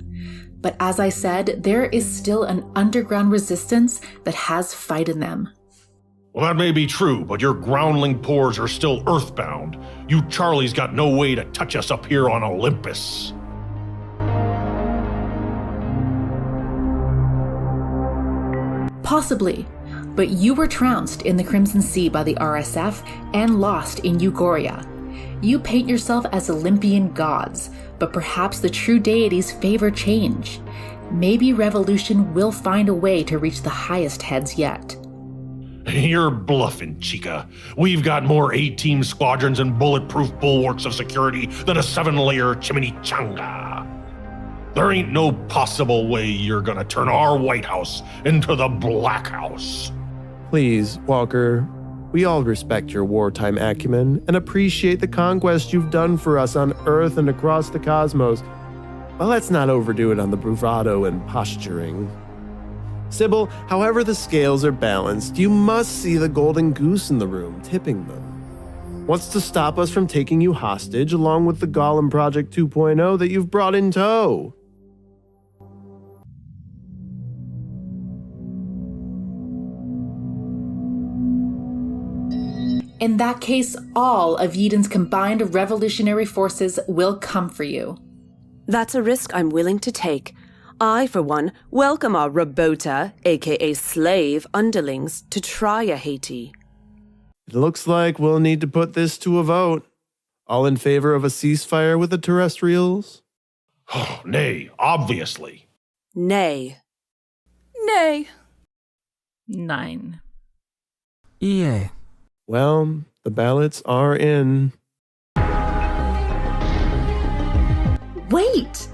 But as I said, there is still an underground resistance that has fight in them. Well, that may be true, but your groundling pores are still earthbound. You Charlies got no way to touch us up here on Olympus. Possibly, but you were trounced in the Crimson Sea by the RSF and lost in Eugoria. You paint yourself as Olympian gods, but perhaps the true deities favor change. Maybe revolution will find a way to reach the highest heads yet. You're bluffing, Chica. We've got more A-team squadrons and bulletproof bulwarks of security than a 7-layer chimichanga. There ain't no possible way you're gonna turn our White House into the Black House. Please, Walker, we all respect your wartime acumen and appreciate the conquest you've done for us on Earth and across the cosmos. But let's not overdo it on the bravado and posturing. Sybil, however the scales are balanced, you must see the golden goose in the room, tipping them. What's to stop us from taking you hostage along with the Golem Project 2.0 that you've brought in tow? In that case, all of Yeden's combined revolutionary forces will come for you. That's a risk I'm willing to take. I, for one, welcome our Robota, aka slave, underlings to try a Haiti. It looks like we'll need to put this to a vote. All in favor of a ceasefire with the terrestrials? Nay, obviously. Nay. Nay. 9. EA. Well, the ballots are in. Wait!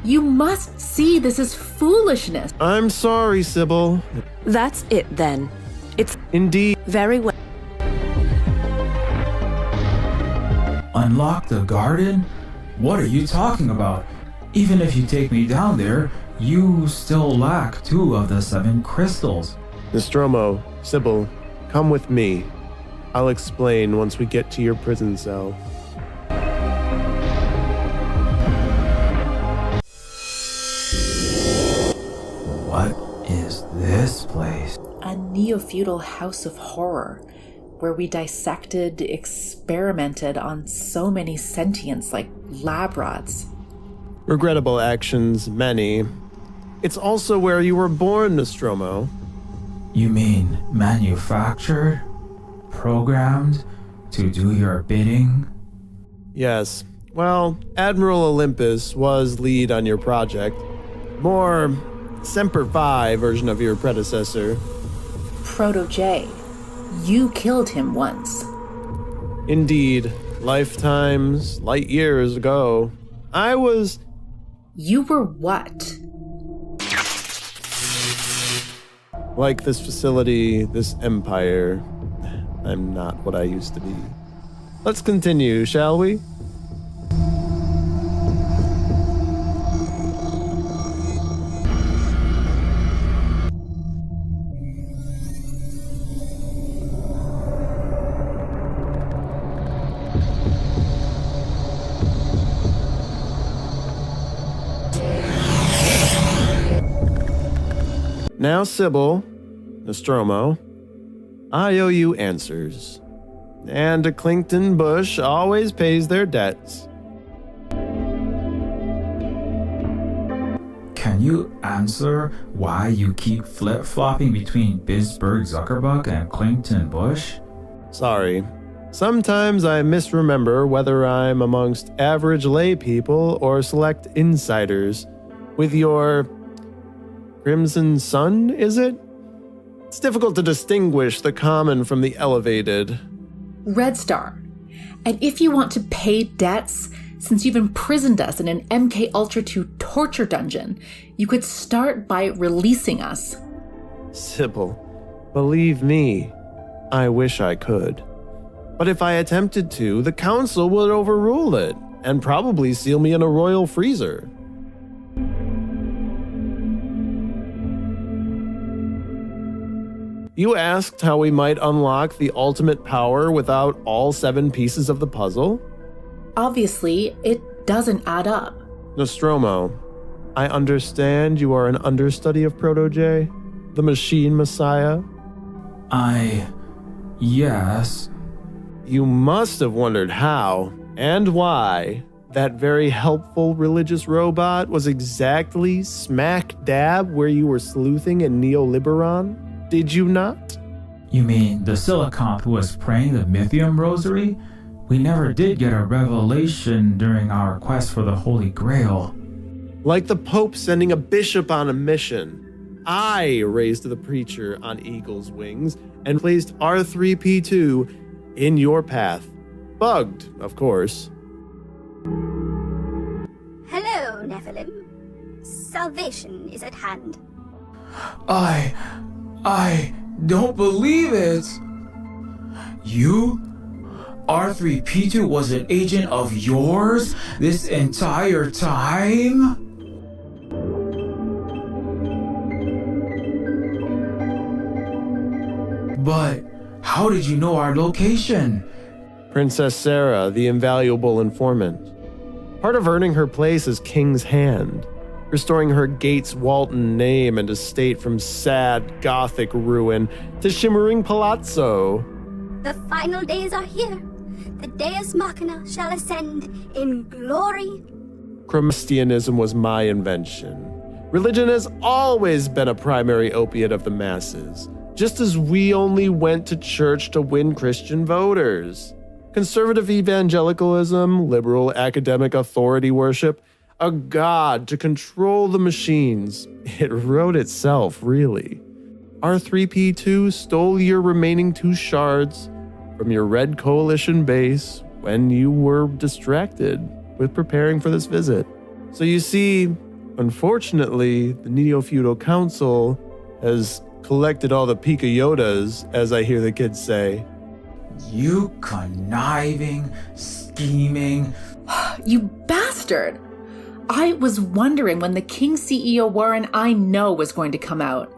You must see this is foolishness. I'm sorry, Sybil. That's it then. It's indeed very well. Unlock the garden? What are you talking about? Even if you take me down there, you still lack 2 of the 7 crystals. Nostromo, Sybil, come with me. I'll explain once we get to your prison cell. What is this place? A Neofeudal house of horror, where we dissected, experimented on so many sentients like lab rots. Regrettable actions, many. It's also where you were born, Nostromo. You mean manufactured? Programmed to do your bidding? Yes. Well, Admiral Olympus was lead on your project. More Semper Fi version of your predecessor. Proto J. You killed him once. Indeed. Lifetimes, light years ago. I was... You were what? Like this facility, this empire, I'm not what I used to be. Let's continue, shall we? Now, Sybil, Nostromo, I owe you answers. And a Clington Bush always pays their debts. Can you answer why you keep flip-flopping between Bisberg Zuckerbuck and Clington Bush? Sorry. Sometimes I misremember whether I'm amongst average lay people or select insiders. With your Crimson Sun, is it? It's difficult to distinguish the common from the elevated. Red Star. And if you want to pay debts, since you've imprisoned us in an MK Ultra 2 torture dungeon, you could start by releasing us. Sybil, believe me, I wish I could. But if I attempted to, the council would overrule it and probably seal me in a royal freezer. You asked how we might unlock the ultimate power without all 7 pieces of the puzzle? Obviously, it doesn't add up. Nostromo, I understand you are an understudy of Proto J, the machine messiah. Yes. You must have wondered how and why that very helpful religious robot was exactly smack dab where you were sleuthing in Neoliberon. Did you not? You mean the Silicon who was praying the Mythium Rosary? We never did get a revelation during our quest for the Holy Grail. Like the Pope sending a bishop on a mission. I raised the preacher on eagle's wings and placed R3P2 in your path. Bugged, of course. Hello, Nephilim. Salvation is at hand. I don't believe it. You? R3P2 was an agent of yours this entire time? But how did you know our location? Princess Sarah, the invaluable informant. Part of earning her place as King's Hand, restoring her Gates Walton name and estate from sad Gothic ruin to shimmering palazzo. The final days are here. The Deus Machina shall ascend in glory. Christianism was my invention. Religion has always been a primary opiate of the masses, just as we only went to church to win Christian voters. Conservative evangelicalism, liberal academic authority worship, a god to control the machines. It wrote itself, really. R3P2 stole your remaining 2 shards from your Red Coalition base when you were distracted with preparing for this visit. So you see, unfortunately, the Neofeudal Council has collected all the Pika Yodas, as I hear the kids say. You conniving, scheming... You bastard! I was wondering when the King CEO Warren I know was going to come out.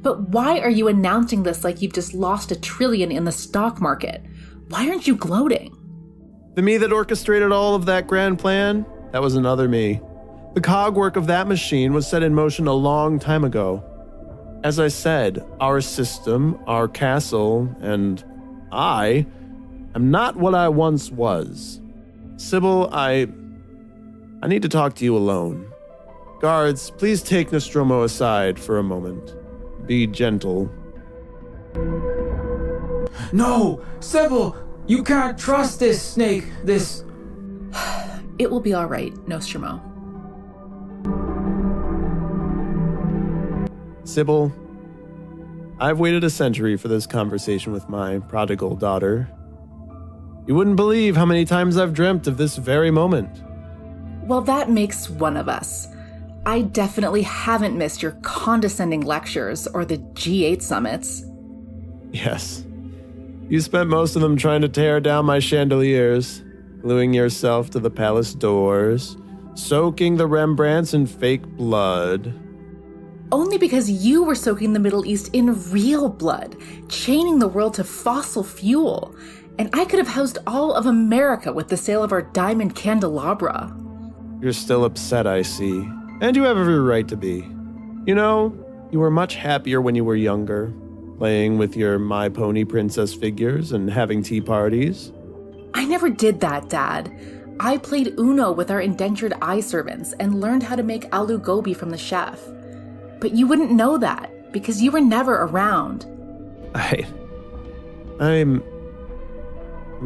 But why are you announcing this like you've just lost $1 trillion in the stock market? Why aren't you gloating? The me that orchestrated all of that grand plan? That was another me. The cogwork of that machine was set in motion a long time ago. As I said, our system, our castle, and I am not what I once was. Sybil, I need to talk to you alone. Guards, please take Nostromo aside for a moment. Be gentle. No! Sybil! You can't trust this snake, this... It will be all right, Nostromo. Sybil, I've waited a century for this conversation with my prodigal daughter. You wouldn't believe how many times I've dreamt of this very moment. Well, that makes one of us. I definitely haven't missed your condescending lectures or the G8 summits. Yes. You spent most of them trying to tear down my chandeliers, gluing yourself to the palace doors, soaking the Rembrandts in fake blood. Only because you were soaking the Middle East in real blood, chaining the world to fossil fuel. And I could have housed all of America with the sale of our diamond candelabra. You're still upset, I see. And you have every right to be. You know, you were much happier when you were younger, playing with your My Pony Princess figures and having tea parties. I never did that, Dad. I played Uno with our indentured eye servants and learned how to make aloo gobi from the chef. But you wouldn't know that because you were never around. I'm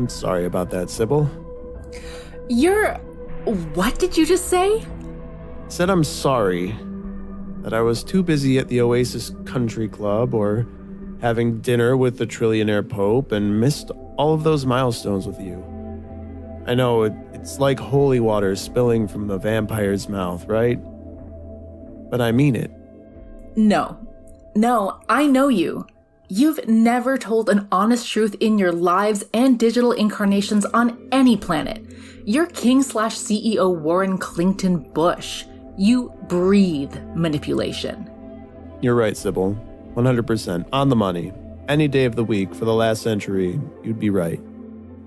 sorry about that, Sybil. What did you just say? Said I'm sorry that I was too busy at the Oasis Country Club or having dinner with the trillionaire Pope and missed all of those milestones with you. I know it's like holy water spilling from the vampire's mouth, right? But I mean it. No, I know you. You've never told an honest truth in your lives and digital incarnations on any planet. You're King/CEO Warren Clinton Bush. You breathe manipulation. You're right, Sybil. 100%. On the money. Any day of the week for the last century, you'd be right.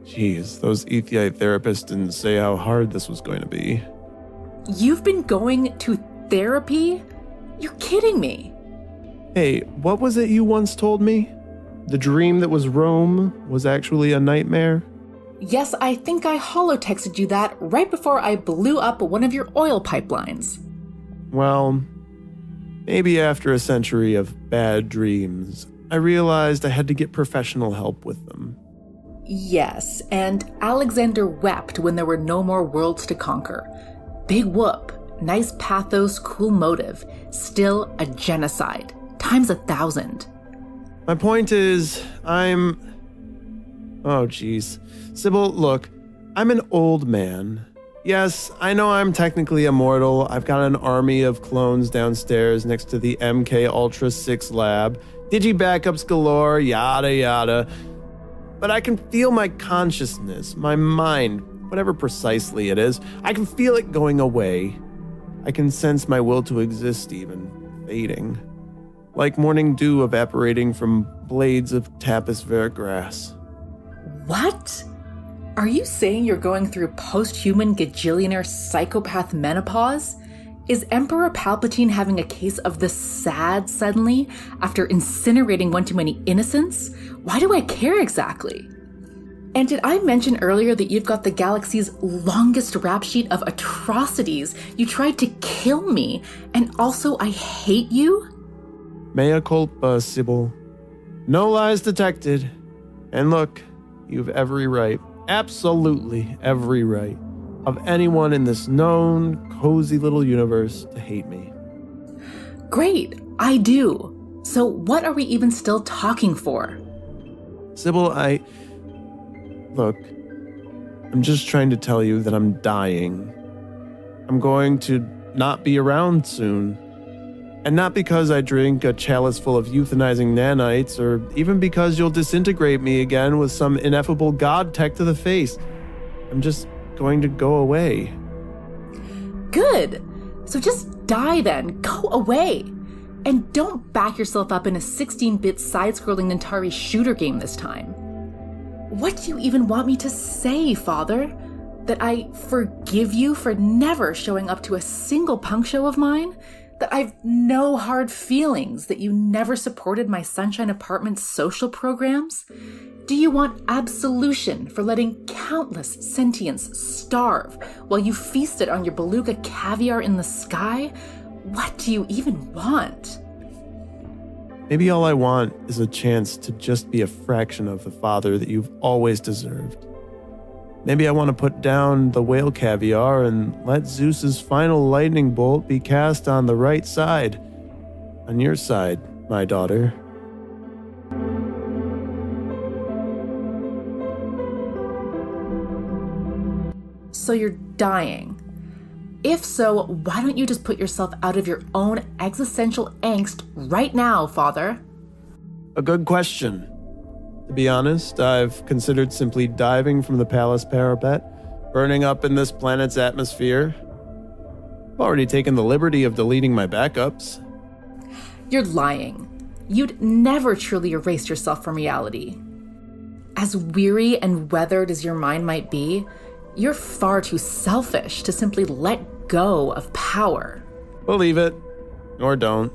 Jeez, those ETI therapists didn't say how hard this was going to be. You've been going to therapy? You're kidding me. Hey, what was it you once told me? The dream that was Rome was actually a nightmare? Yes, I think I holotexted you that right before I blew up one of your oil pipelines. Well, maybe after a century of bad dreams, I realized I had to get professional help with them. Yes, and Alexander wept when there were no more worlds to conquer. Big whoop. Nice pathos, cool motive. Still a genocide. Times 1,000. My point is, Oh, geez. Sybil, look, I'm an old man. Yes, I know I'm technically immortal. I've got an army of clones downstairs next to the MK Ultra 6 lab. Digi-backups galore, yada yada. But I can feel my consciousness, my mind, whatever precisely it is, I can feel it going away. I can sense my will to exist even, fading. Like morning dew evaporating from blades of tapis vert grass. What? Are you saying you're going through post-human gajillionaire psychopath menopause? Is Emperor Palpatine having a case of the sad suddenly after incinerating one too many innocents? Why do I care exactly? And did I mention earlier that you've got the galaxy's longest rap sheet of atrocities? You tried to kill me, and also I hate you? Mea culpa, Sybil. No lies detected. And look, you've every right, absolutely every right, of anyone in this known, cozy little universe to hate me. Great, I do. So what are we even still talking for? Sybil, Look, I'm just trying to tell you that I'm dying. I'm going to not be around soon. And not because I drink a chalice full of euthanizing nanites, or even because you'll disintegrate me again with some ineffable god tech to the face. I'm just going to go away. Good. So just die then. Go away. And don't back yourself up in a 16-bit side-scrolling Atari shooter game this time. What do you even want me to say, Father? That I forgive you for never showing up to a single punk show of mine? That I've no hard feelings? That you never supported my Sunshine Apartment social programs? Do you want absolution for letting countless sentients starve while you feasted on your beluga caviar in the sky? What do you even want? Maybe all I want is a chance to just be a fraction of the father that you've always deserved. Maybe I want to put down the whale caviar and let Zeus's final lightning bolt be cast on the right side. On your side, my daughter. So you're dying. If so, why don't you just put yourself out of your own existential angst right now, Father? A good question. To be honest, I've considered simply diving from the palace parapet, burning up in this planet's atmosphere. I've already taken the liberty of deleting my backups. You're lying. You'd never truly erase yourself from reality. As weary and weathered as your mind might be, you're far too selfish to simply let go of power. Believe it, or don't.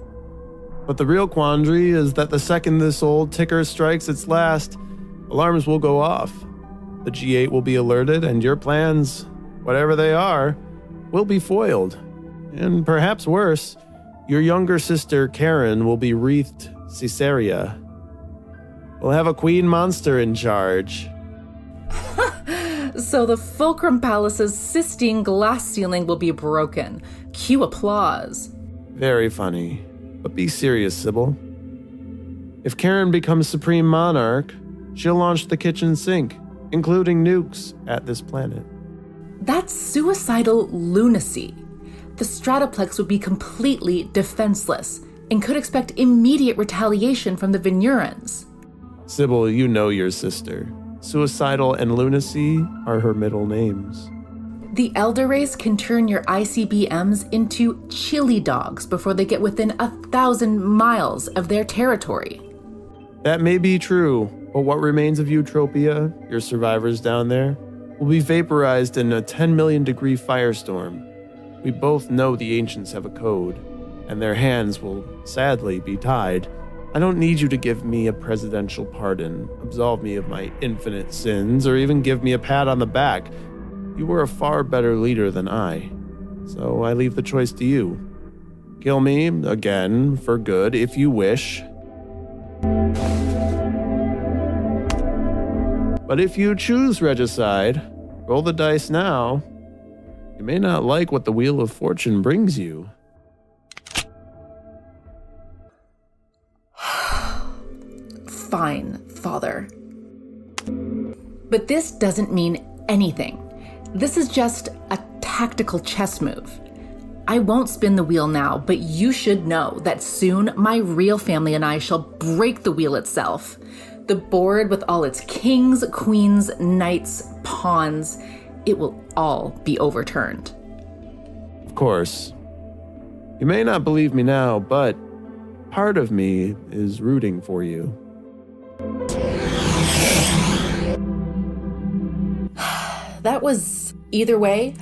But the real quandary is that the second this old ticker strikes its last, alarms will go off. The G8 will be alerted, and your plans, whatever they are, will be foiled. And perhaps worse, your younger sister Karen will be wreathed Caesarea. We'll have a queen monster in charge. So the Fulcrum Palace's Sistine glass ceiling will be broken. Cue applause. Very funny. But be serious, Sybil. If Karen becomes Supreme Monarch, she'll launch the kitchen sink, including nukes, at this planet. That's suicidal lunacy. The Stratoplex would be completely defenseless and could expect immediate retaliation from the Venurahns. Sybil, you know your sister. Suicidal and lunacy are her middle names. The Elder Race can turn your ICBMs into chili dogs before they get within 1,000 miles of their territory. That may be true, but what remains of Eutropia, your survivors down there, will be vaporized in a 10 million degree firestorm. We both know the ancients have a code, and their hands will sadly be tied. I don't need you to give me a presidential pardon, absolve me of my infinite sins, or even give me a pat on the back. You were a far better leader than I, so I leave the choice to you. Kill me, again, for good, if you wish. But if you choose regicide, roll the dice now. You may not like what the Wheel of Fortune brings you. Fine, Father. But this doesn't mean anything. This is just a tactical chess move. I won't spin the wheel now, but you should know that soon my real family and I shall break the wheel itself. The board with all its kings, queens, knights, pawns, it will all be overturned. Of course. You may not believe me now, but part of me is rooting for you. That was either way.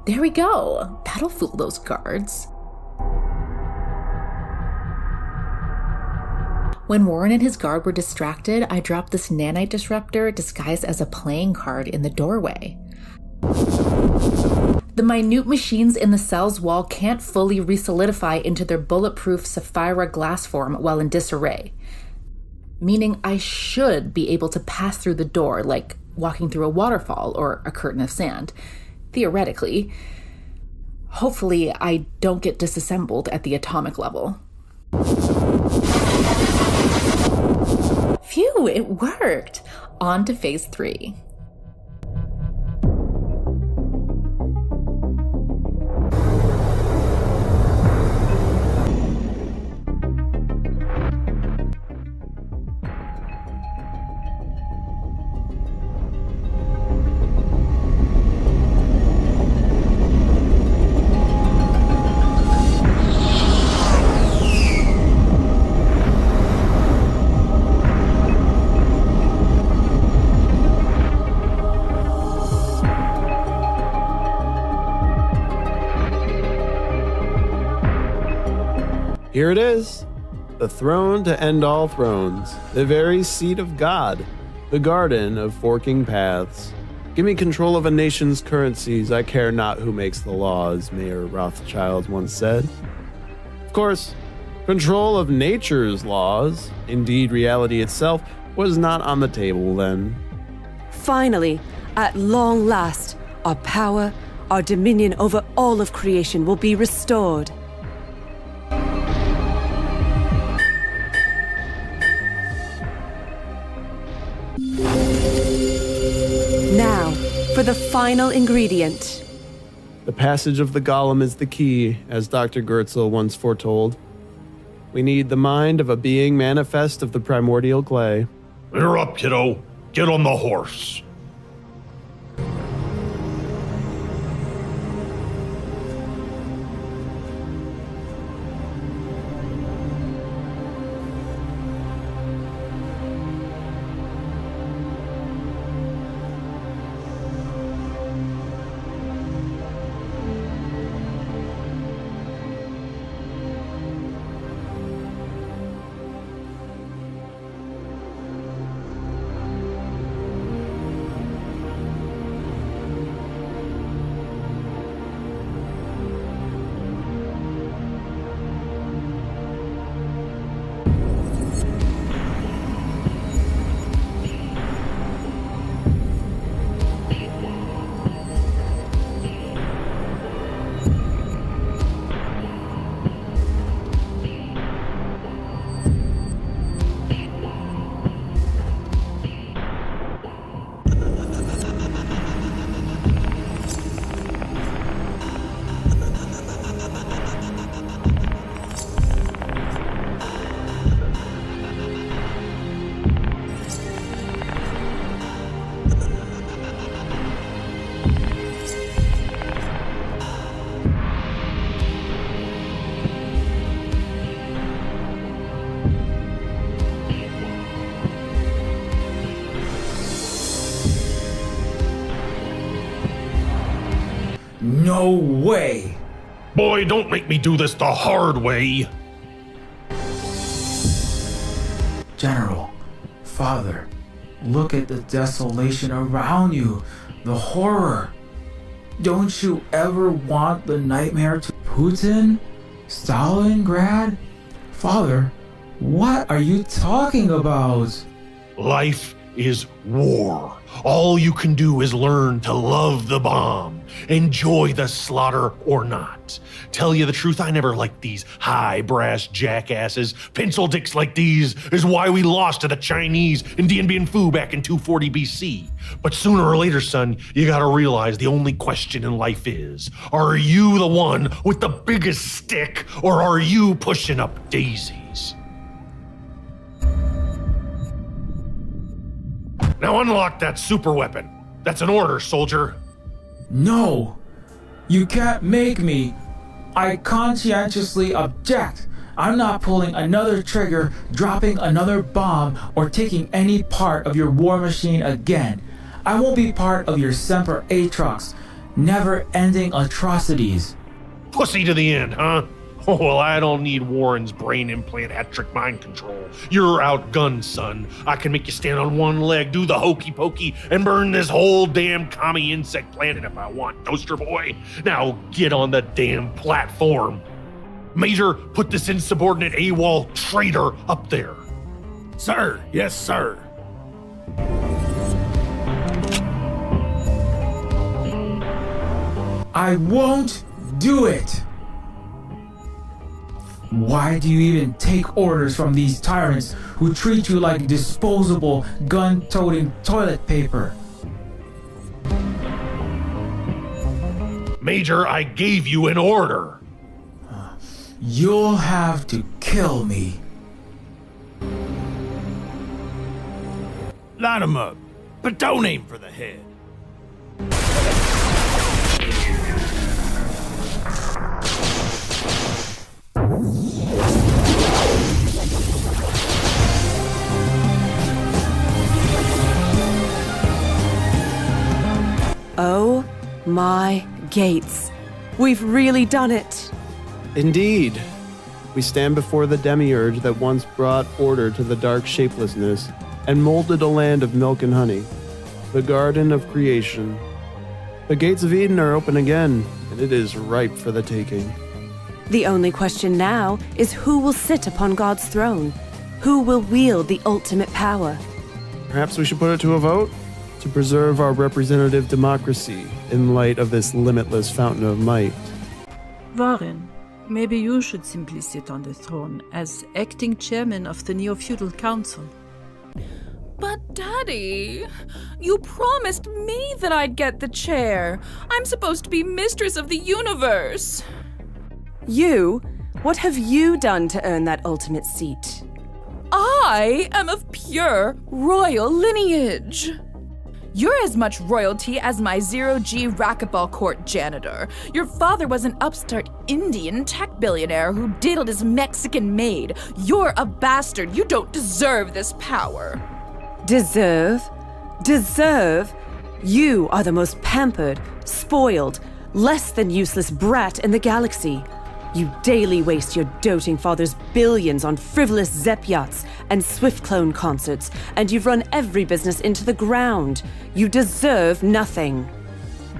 There we go. That'll fool those guards. When Warren and his guard were distracted, I dropped this nanite disruptor disguised as a playing card in the doorway. The minute machines in the cell's wall can't fully resolidify into their bulletproof Sapphira glass form while in disarray, meaning I should be able to pass through the door like walking through a waterfall or a curtain of sand, theoretically. Hopefully, I don't get disassembled at the atomic level. Phew, it worked! On to phase 3. Here it is, the throne to end all thrones, the very seat of God, the garden of forking paths. Give me control of a nation's currencies, I care not who makes the laws, Mayor Rothschild once said. Of course, control of nature's laws, indeed reality itself, was not on the table then. Finally, at long last, our power, our dominion over all of creation will be restored. Now, for the final ingredient. The passage of the golem is the key, as Dr. Goertzel once foretold. We need the mind of a being manifest of the primordial clay. You're up, kiddo. Get on the horse. No way! Boy, don't make me do this the hard way. General, Father, look at the desolation around you, the horror. Don't you ever want the nightmare to Putin? Stalingrad? Father, what are you talking about? Life is war. All you can do is learn to love the bomb, enjoy the slaughter or not. Tell you the truth, I never liked these high brass jackasses. Pencil dicks like these is why we lost to the Chinese in Dien Bien Phu back in 240 BC. But sooner or later, son, you gotta realize the only question in life is, are you the one with the biggest stick, or are you pushing up daisies? Now unlock that super weapon. That's an order, soldier. No! You can't make me! I conscientiously object! I'm not pulling another trigger, dropping another bomb, or taking any part of your war machine again. I won't be part of your Semper Atrox. never-ending atrocities. Pussy to the end, huh? Oh, well, I don't need Warren's brain implant hat-trick mind control. You're outgunned, son. I can make you stand on one leg, do the hokey pokey, and burn this whole damn commie insect planet if I want, Toaster Boy. Now get on the damn platform. Major, put this insubordinate AWOL traitor up there. Sir, yes, sir. I won't do it! Why do you even take orders from these tyrants who treat you like disposable, gun-toting toilet paper? Major, I gave you an order. You'll have to kill me. Line 'em up, but don't aim for the head. Oh my gates. We've really done it. Indeed. We stand before the demiurge that once brought order to the dark shapelessness and molded a land of milk and honey, the garden of creation. The gates of Eden are open again, and it is ripe for the taking. The only question now is who will sit upon God's throne? Who will wield the ultimate power? Perhaps we should put it to a vote to preserve our representative democracy in light of this limitless fountain of might. Warren, maybe you should simply sit on the throne as acting chairman of the Neofeudal Council. But Daddy, you promised me that I'd get the chair. I'm supposed to be mistress of the universe. You? What have you done to earn that ultimate seat? I am of pure royal lineage. You're as much royalty as my zero-G racquetball court janitor. Your father was an upstart Indian tech billionaire who dated his Mexican maid. You're a bastard. You don't deserve this power. Deserve? Deserve? You are the most pampered, spoiled, less than useless brat in the galaxy. You daily waste your doting father's billions on frivolous Zep yachts and Swift clone concerts, and you've run every business into the ground. You deserve nothing.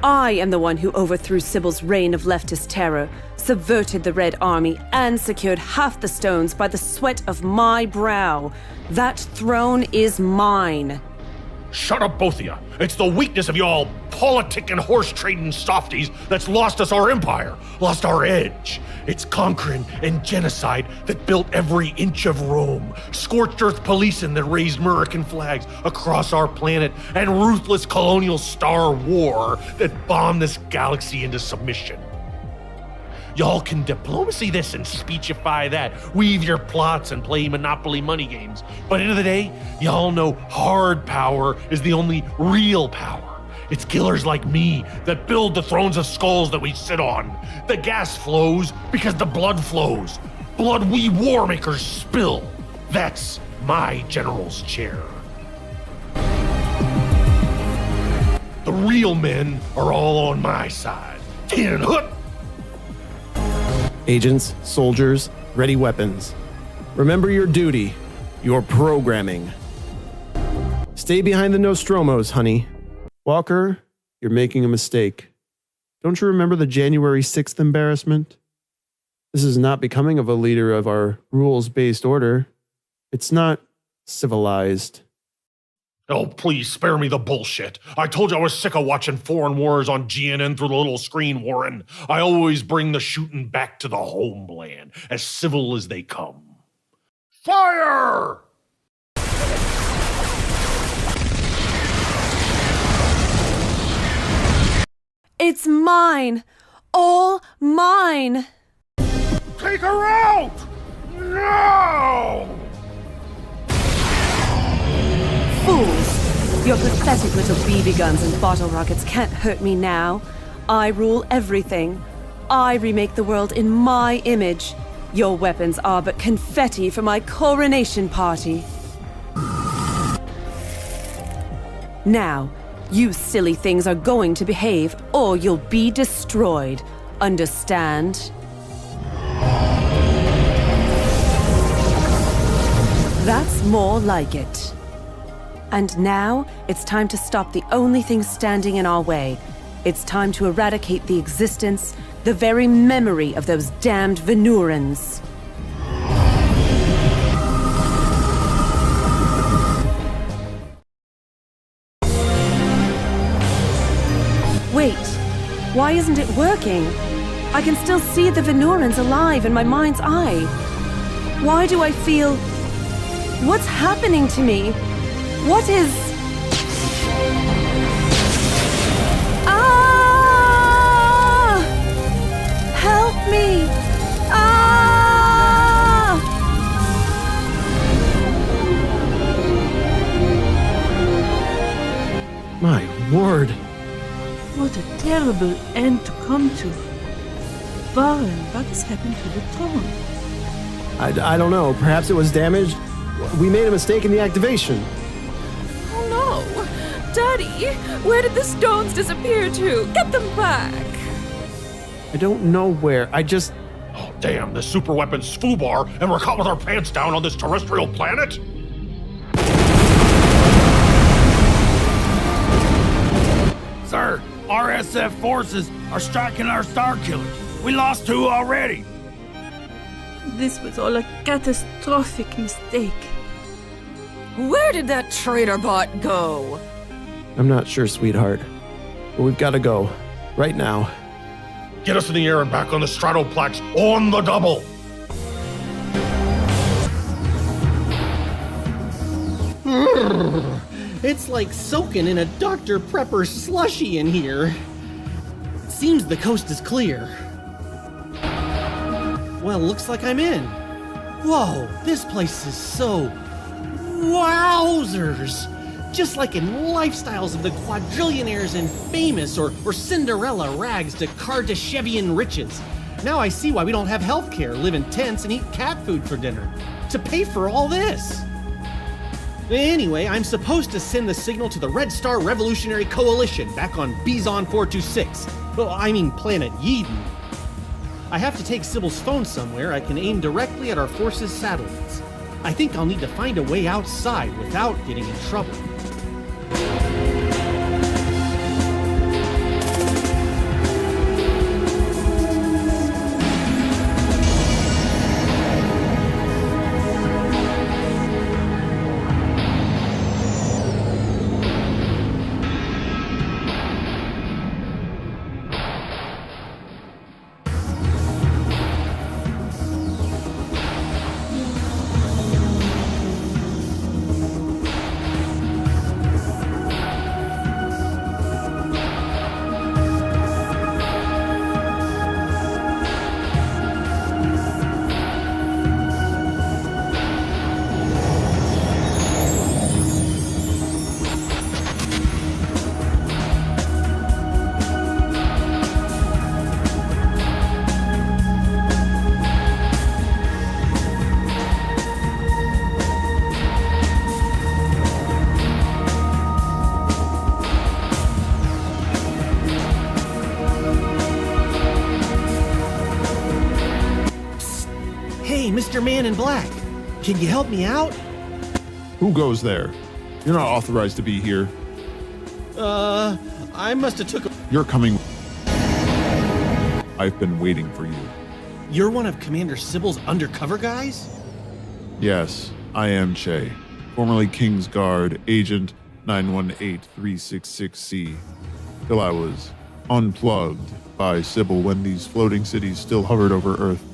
I am the one who overthrew Sybil's reign of leftist terror, subverted the Red Army, and secured half the stones by the sweat of my brow. That throne is mine. Shut up, both of you. It's the weakness of y'all politic and horse-trading softies that's lost us our empire, lost our edge. It's conquering and genocide that built every inch of Rome, scorched earth policing that raised American flags across our planet, and ruthless colonial Star War that bombed this galaxy into submission. Y'all can diplomacy this and speechify that, weave your plots and play Monopoly money games. But at the end of the day, y'all know hard power is the only real power. It's killers like me that build the thrones of skulls that we sit on. The gas flows because the blood flows. Blood we war makers spill. That's my general's chair. The real men are all on my side. Tin Hut! Agents, soldiers, ready weapons. Remember your duty, your programming. Stay behind the Nostromos, honey. Walker, you're making a mistake. Don't you remember the January 6th embarrassment? This is not becoming of a leader of our rules-based order. It's not civilized. Oh, please spare me the bullshit. I told you I was sick of watching foreign wars on GNN through the little screen, Warren. I always bring the shooting back to the homeland, as civil as they come. Fire! It's mine! All mine! Take her out! No! Fools! Your pathetic little BB guns and bottle rockets can't hurt me now. I rule everything. I remake the world in my image. Your weapons are but confetti for my coronation party. Now, You silly things are going to behave, or you'll be destroyed. Understand? That's more like it. And now, it's time to stop the only thing standing in our way. It's time to eradicate the existence, the very memory of those damned Venurahns. Wait, why isn't it working? I can still see the Venurahns alive in my mind's eye. Why do I feel... What's happening to me? What is... Ah! Help me! Ah! My word. What a terrible end to come to. Varen, what has happened to the throne? I don't know. Perhaps it was damaged. We made a mistake in the activation. Oh no! Daddy, where did the stones disappear to? Get them back! I don't know where. Oh, damn, the super weapon's foobar, and we're caught with our pants down on this terrestrial planet? Sir, RSF forces are striking our star killers. We lost 2 already. This was all a catastrophic mistake. Where did that traitor bot go? I'm not sure, sweetheart. But we've got to go. Right now. Get us in the air and back on the Stratoplex on the double! It's like soaking in a Dr. Prepper slushie in here. It seems the coast is clear. Well, looks like I'm in. Whoa, this place is so... wowzers! Just like in lifestyles of the quadrillionaires and famous, or Cinderella rags to Kardashevian riches. Now I see why we don't have healthcare, live in tents, and eat cat food for dinner. To pay for all this. Anyway, I'm supposed to send the signal to the Red Star Revolutionary Coalition back on Bizon 426. Well, I mean Planet Yeadon. I have to take Sybil's phone somewhere I can aim directly at our forces' satellites. I think I'll need to find a way outside without getting in trouble. Mr. Man in Black, can you help me out? Who goes there? You're not authorized to be here. I must have took a... You're coming. I've been waiting for you. You're one of Commander Sybil's undercover guys? Yes, I am Che, formerly King's Guard, Agent 918366C, till I was unplugged by Sybil when these floating cities still hovered over Earth.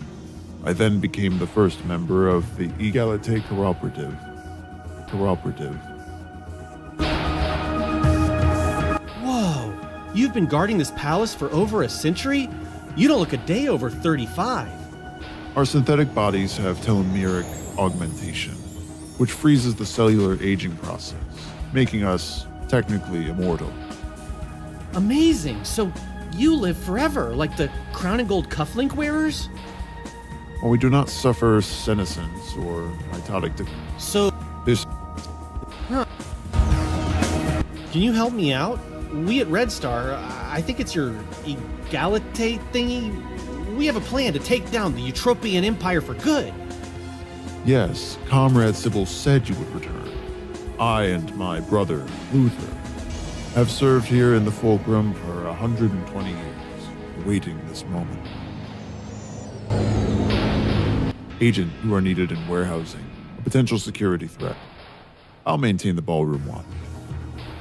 I then became the first member of the Egalite Cooperative. Whoa, you've been guarding this palace for over a century? You don't look a day over 35. Our synthetic bodies have telomeric augmentation, which freezes the cellular aging process, making us technically immortal. Amazing, so you live forever, like the crown and gold cufflink wearers? While we do not suffer senescence or mitotic decay. So... This... Huh. Can you help me out? We at Red Star, I think it's your egalite thingy, we have a plan to take down the Eutropian Empire for good. Yes, Comrade Sybil said you would return. I and my brother, Luther, have served here in the Fulcrum for 120 years, awaiting this moment. Agent, you are needed in warehousing. A potential security threat. I'll maintain the ballroom watch.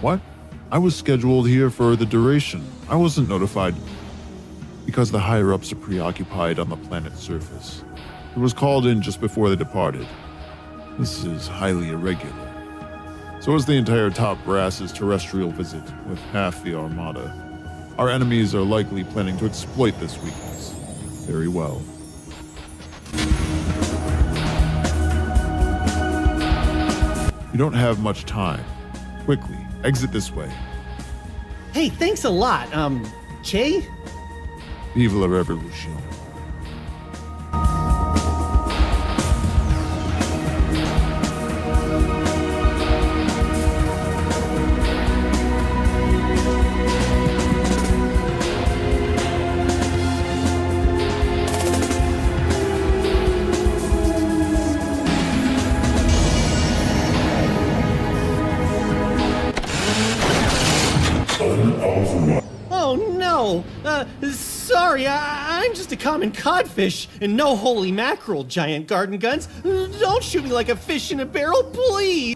What? I was scheduled here for the duration. I wasn't notified because the higher-ups are preoccupied on the planet's surface. It was called in just before they departed. This is highly irregular. So is the entire top brass's terrestrial visit, with half the armada. Our enemies are likely planning to exploit this weakness. Very well. You don't have much time. Quickly, exit this way. Hey, thanks a lot. Che? Vive la Revolution. Oh no! Sorry, I'm just a common codfish and no holy mackerel, giant garden guns. Don't shoot me like a fish in a barrel, please!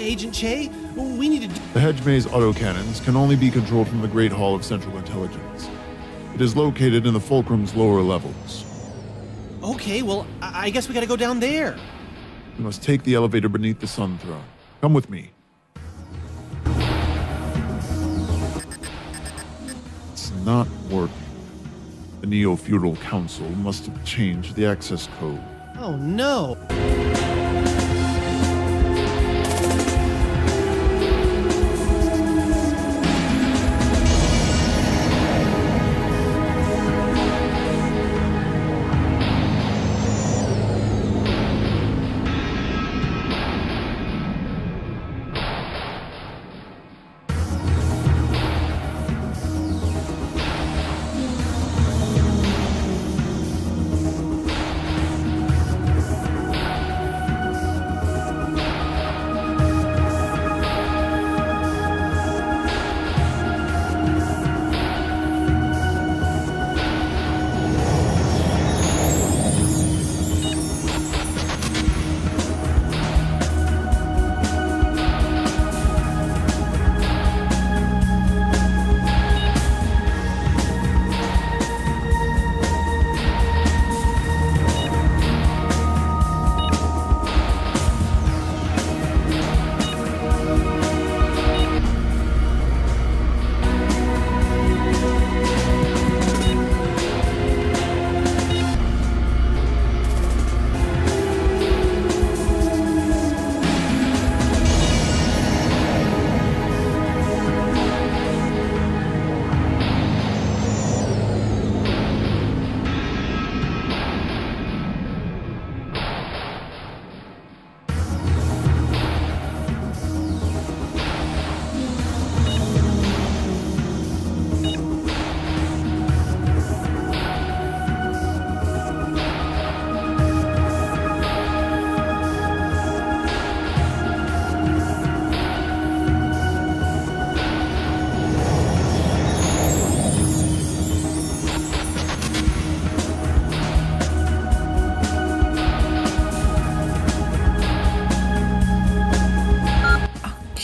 Agent Che, we need to... The hedge maze autocannons can only be controlled from the Great Hall of Central Intelligence. It is located in the Fulcrum's lower levels. Okay, well, I guess we gotta go down there. We must take the elevator beneath the Sun Throne. Come with me. It's not working. The Neofeudal Council must have changed the access code. Oh no!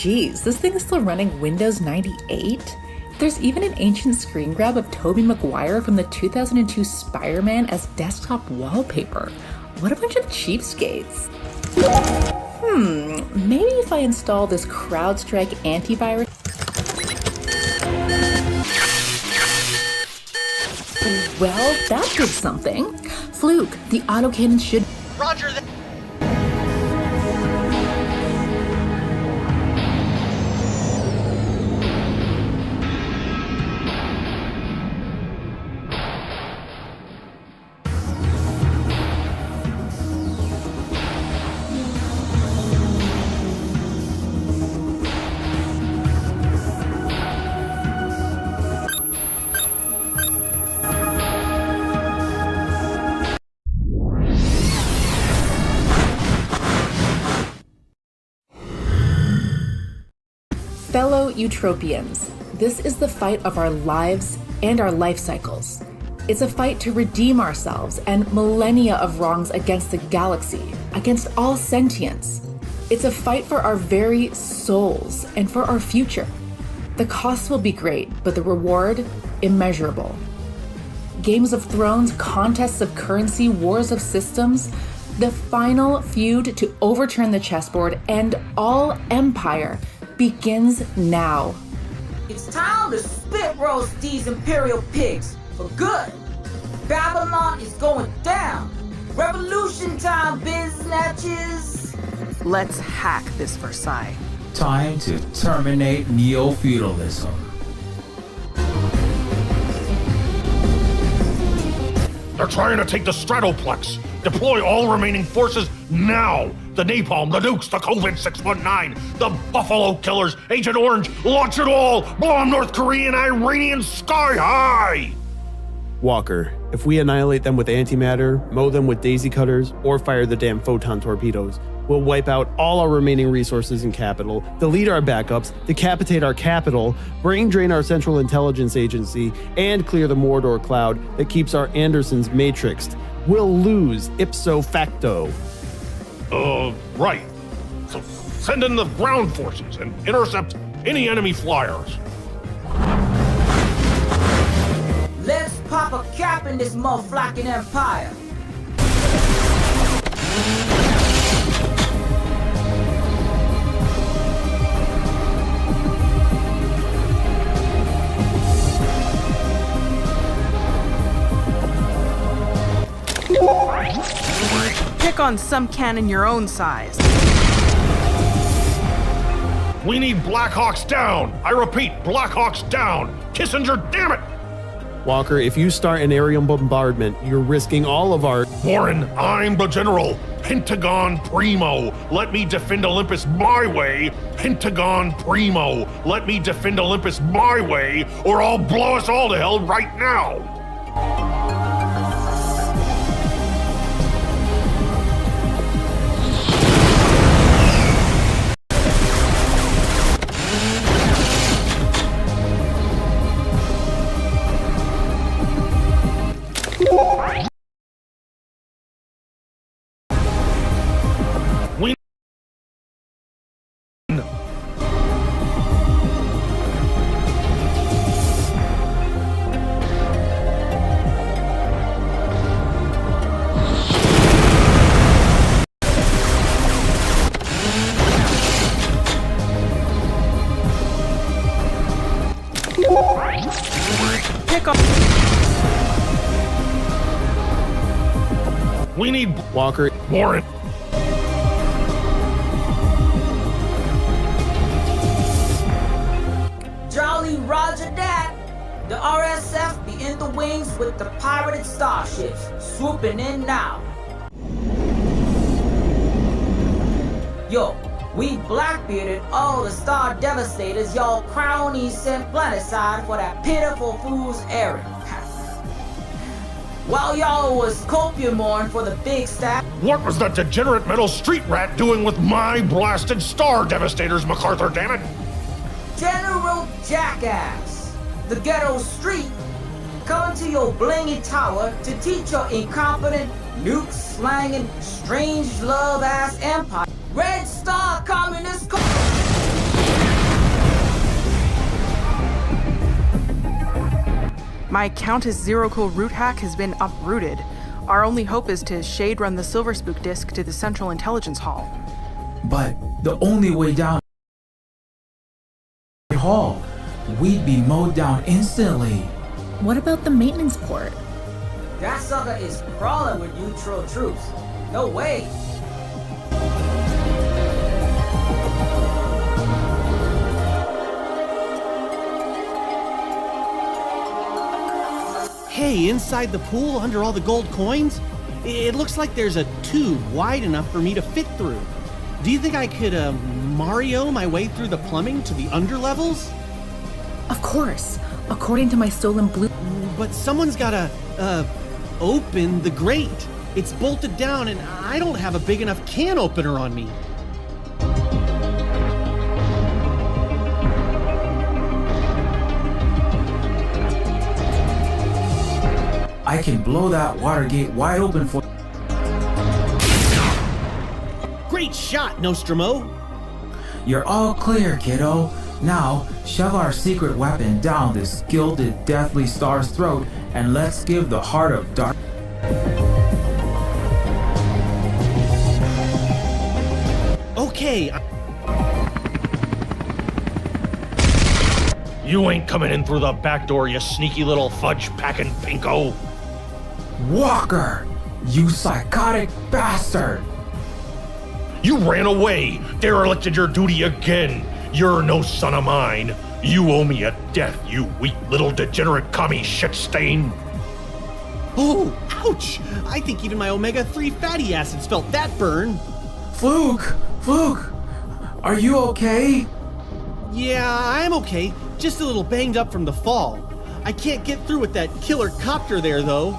Geez, this thing is still running Windows 98? There's even an ancient screen grab of Tobey Maguire from the 2002 Spider-Man as desktop wallpaper. What a bunch of cheapskates. Maybe if I install this CrowdStrike antivirus. Well, that did something. Fluke, the autocannon should... Roger that. Fellow Eutropians, this is the fight of our lives and our life cycles. It's a fight to redeem ourselves and millennia of wrongs against the galaxy, against all sentience. It's a fight for our very souls and for our future. The cost will be great, but the reward, immeasurable. Games of Thrones, contests of currency, wars of systems, the final feud to overturn the chessboard and all empire begins now. It's time to spit roast these Imperial pigs for good. Babylon is going down. Revolution time, biznatches. Let's hack this Versailles. Time to terminate Neofeudalism. They're trying to take the Stratoplex. Deploy all remaining forces now. The Napalm, the Nukes, the COVID-619, the Buffalo Killers, Agent Orange, launch it all! Blow them North Korean, Iranian sky high! Walker, if we annihilate them with antimatter, mow them with daisy cutters, or fire the damn photon torpedoes, we'll wipe out all our remaining resources in capital, delete our backups, decapitate our capital, brain drain our central intelligence agency, and clear the Mordor cloud that keeps our Andersons matrixed. We'll lose ipso facto. Right. So send in the ground forces and intercept any enemy flyers. Let's pop a cap in this motherfucking empire. Pick on some cannon your own size. We need Blackhawks down! I repeat, Blackhawks down! Kissinger, damn it! Walker, if you start an aerial bombardment, you're risking all of our... Warren, I'm the general. Pentagon Primo. Let me defend Olympus my way. Pentagon Primo. Let me defend Olympus my way, or I'll blow us all to hell right now. We need Walker. Warren. Jolly Roger that. The RSF be in the wings with the pirated starships, swooping in now. Yo, we blackbearded all the Star Devastators y'all crownies sent planetside for that pitiful fool's errand. While y'all was copiumorn for the big stack. What was that degenerate metal street rat doing with my blasted Star Devastators, MacArthur, damn it? General Jackass, the ghetto street, coming to your blingy tower to teach your incompetent, nuke-slanging, strange love-ass empire. Red Star Communist My Countess Zero-Cool root hack has been uprooted. Our only hope is to shade run the Silver Spook disk to the Central Intelligence Hall. But the only way down the hall, we'd be mowed down instantly. What about the maintenance port? That sucker is crawling with neutral troops. No way. Hey, inside the pool under all the gold coins, it looks like there's a tube wide enough for me to fit through. Do you think I could, Mario my way through the plumbing to the underlevels? Of course. According to my stolen blue... But someone's gotta, open the grate. It's bolted down and I don't have a big enough can opener on me. I can blow that water gate wide open for... Great shot, Nostromo! You're all clear, kiddo. Now, shove our secret weapon down this gilded Deathly Star's throat and let's give the heart of dark... Okay. You ain't coming in through the back door, you sneaky little fudge-packing pinko. Walker! You psychotic bastard! You ran away, derelicted your duty again. You're no son of mine. You owe me a death, you weak little degenerate commie shit stain. Oh, ouch! I think even my omega-3 fatty acids felt that burn. Fluke! Are you okay? Yeah, I'm okay. Just a little banged up from the fall. I can't get through with that killer copter there, though.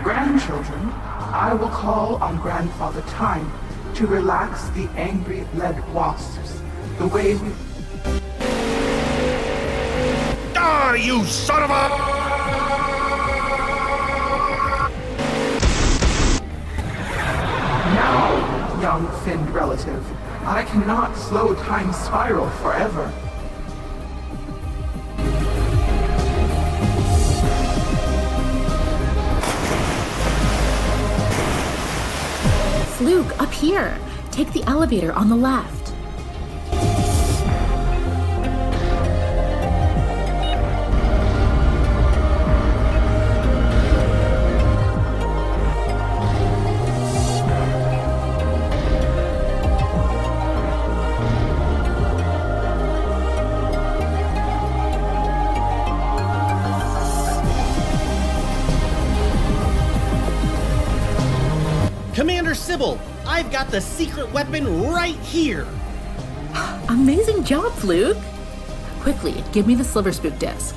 Grandchildren, I will call on Grandfather Time to relax the angry lead wasps the way we... Die, you son of a... Now, young finned relative, I cannot slow time's spiral forever. Fluke, up here. Take the elevator on the left. Commander Sybil, I've got the secret weapon right here. Amazing job, Fluke. Quickly, give me the Silver Spook disc.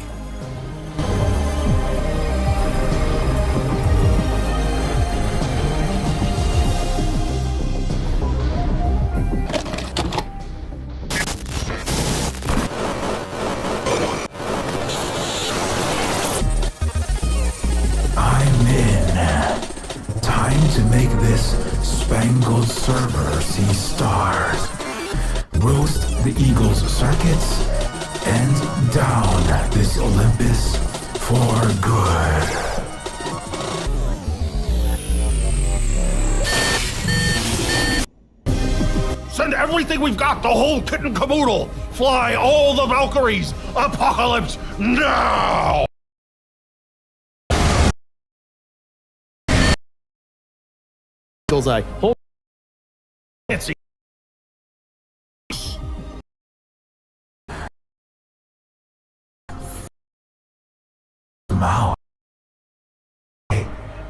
Spangled server see stars. Roast the eagle's circuits and down this Olympus for good. Send everything we've got, the whole kit and caboodle. Fly all the Valkyries. Apocalypse now! Bullseye. Hold. Fancy. Mouth.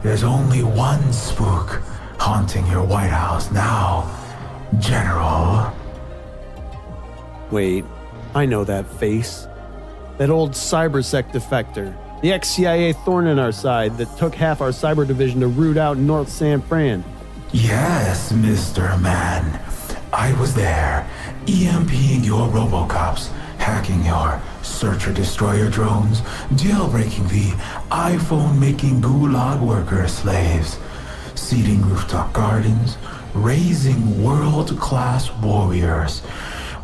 There's only one spook haunting your White House now, General. Wait, I know that face. That old cybersec defector. The ex-CIA thorn in our side that took half our cyber division to root out North San Fran. Yes, Mr. Man. I was there, EMPing your Robocops, hacking your searcher-destroyer drones, jailbreaking the iPhone-making gulag worker slaves, seeding rooftop gardens, raising world-class warriors,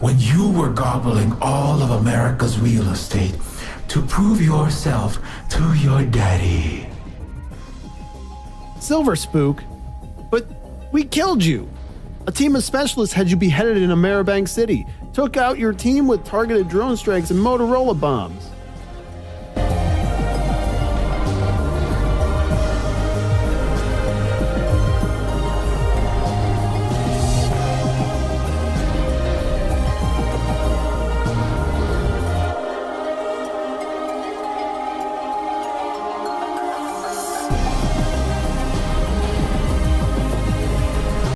when you were gobbling all of America's real estate to prove yourself to your daddy. Silver Spook, but we killed you. A team of specialists had you beheaded in Ameribank City, took out your team with targeted drone strikes and Motorola bombs.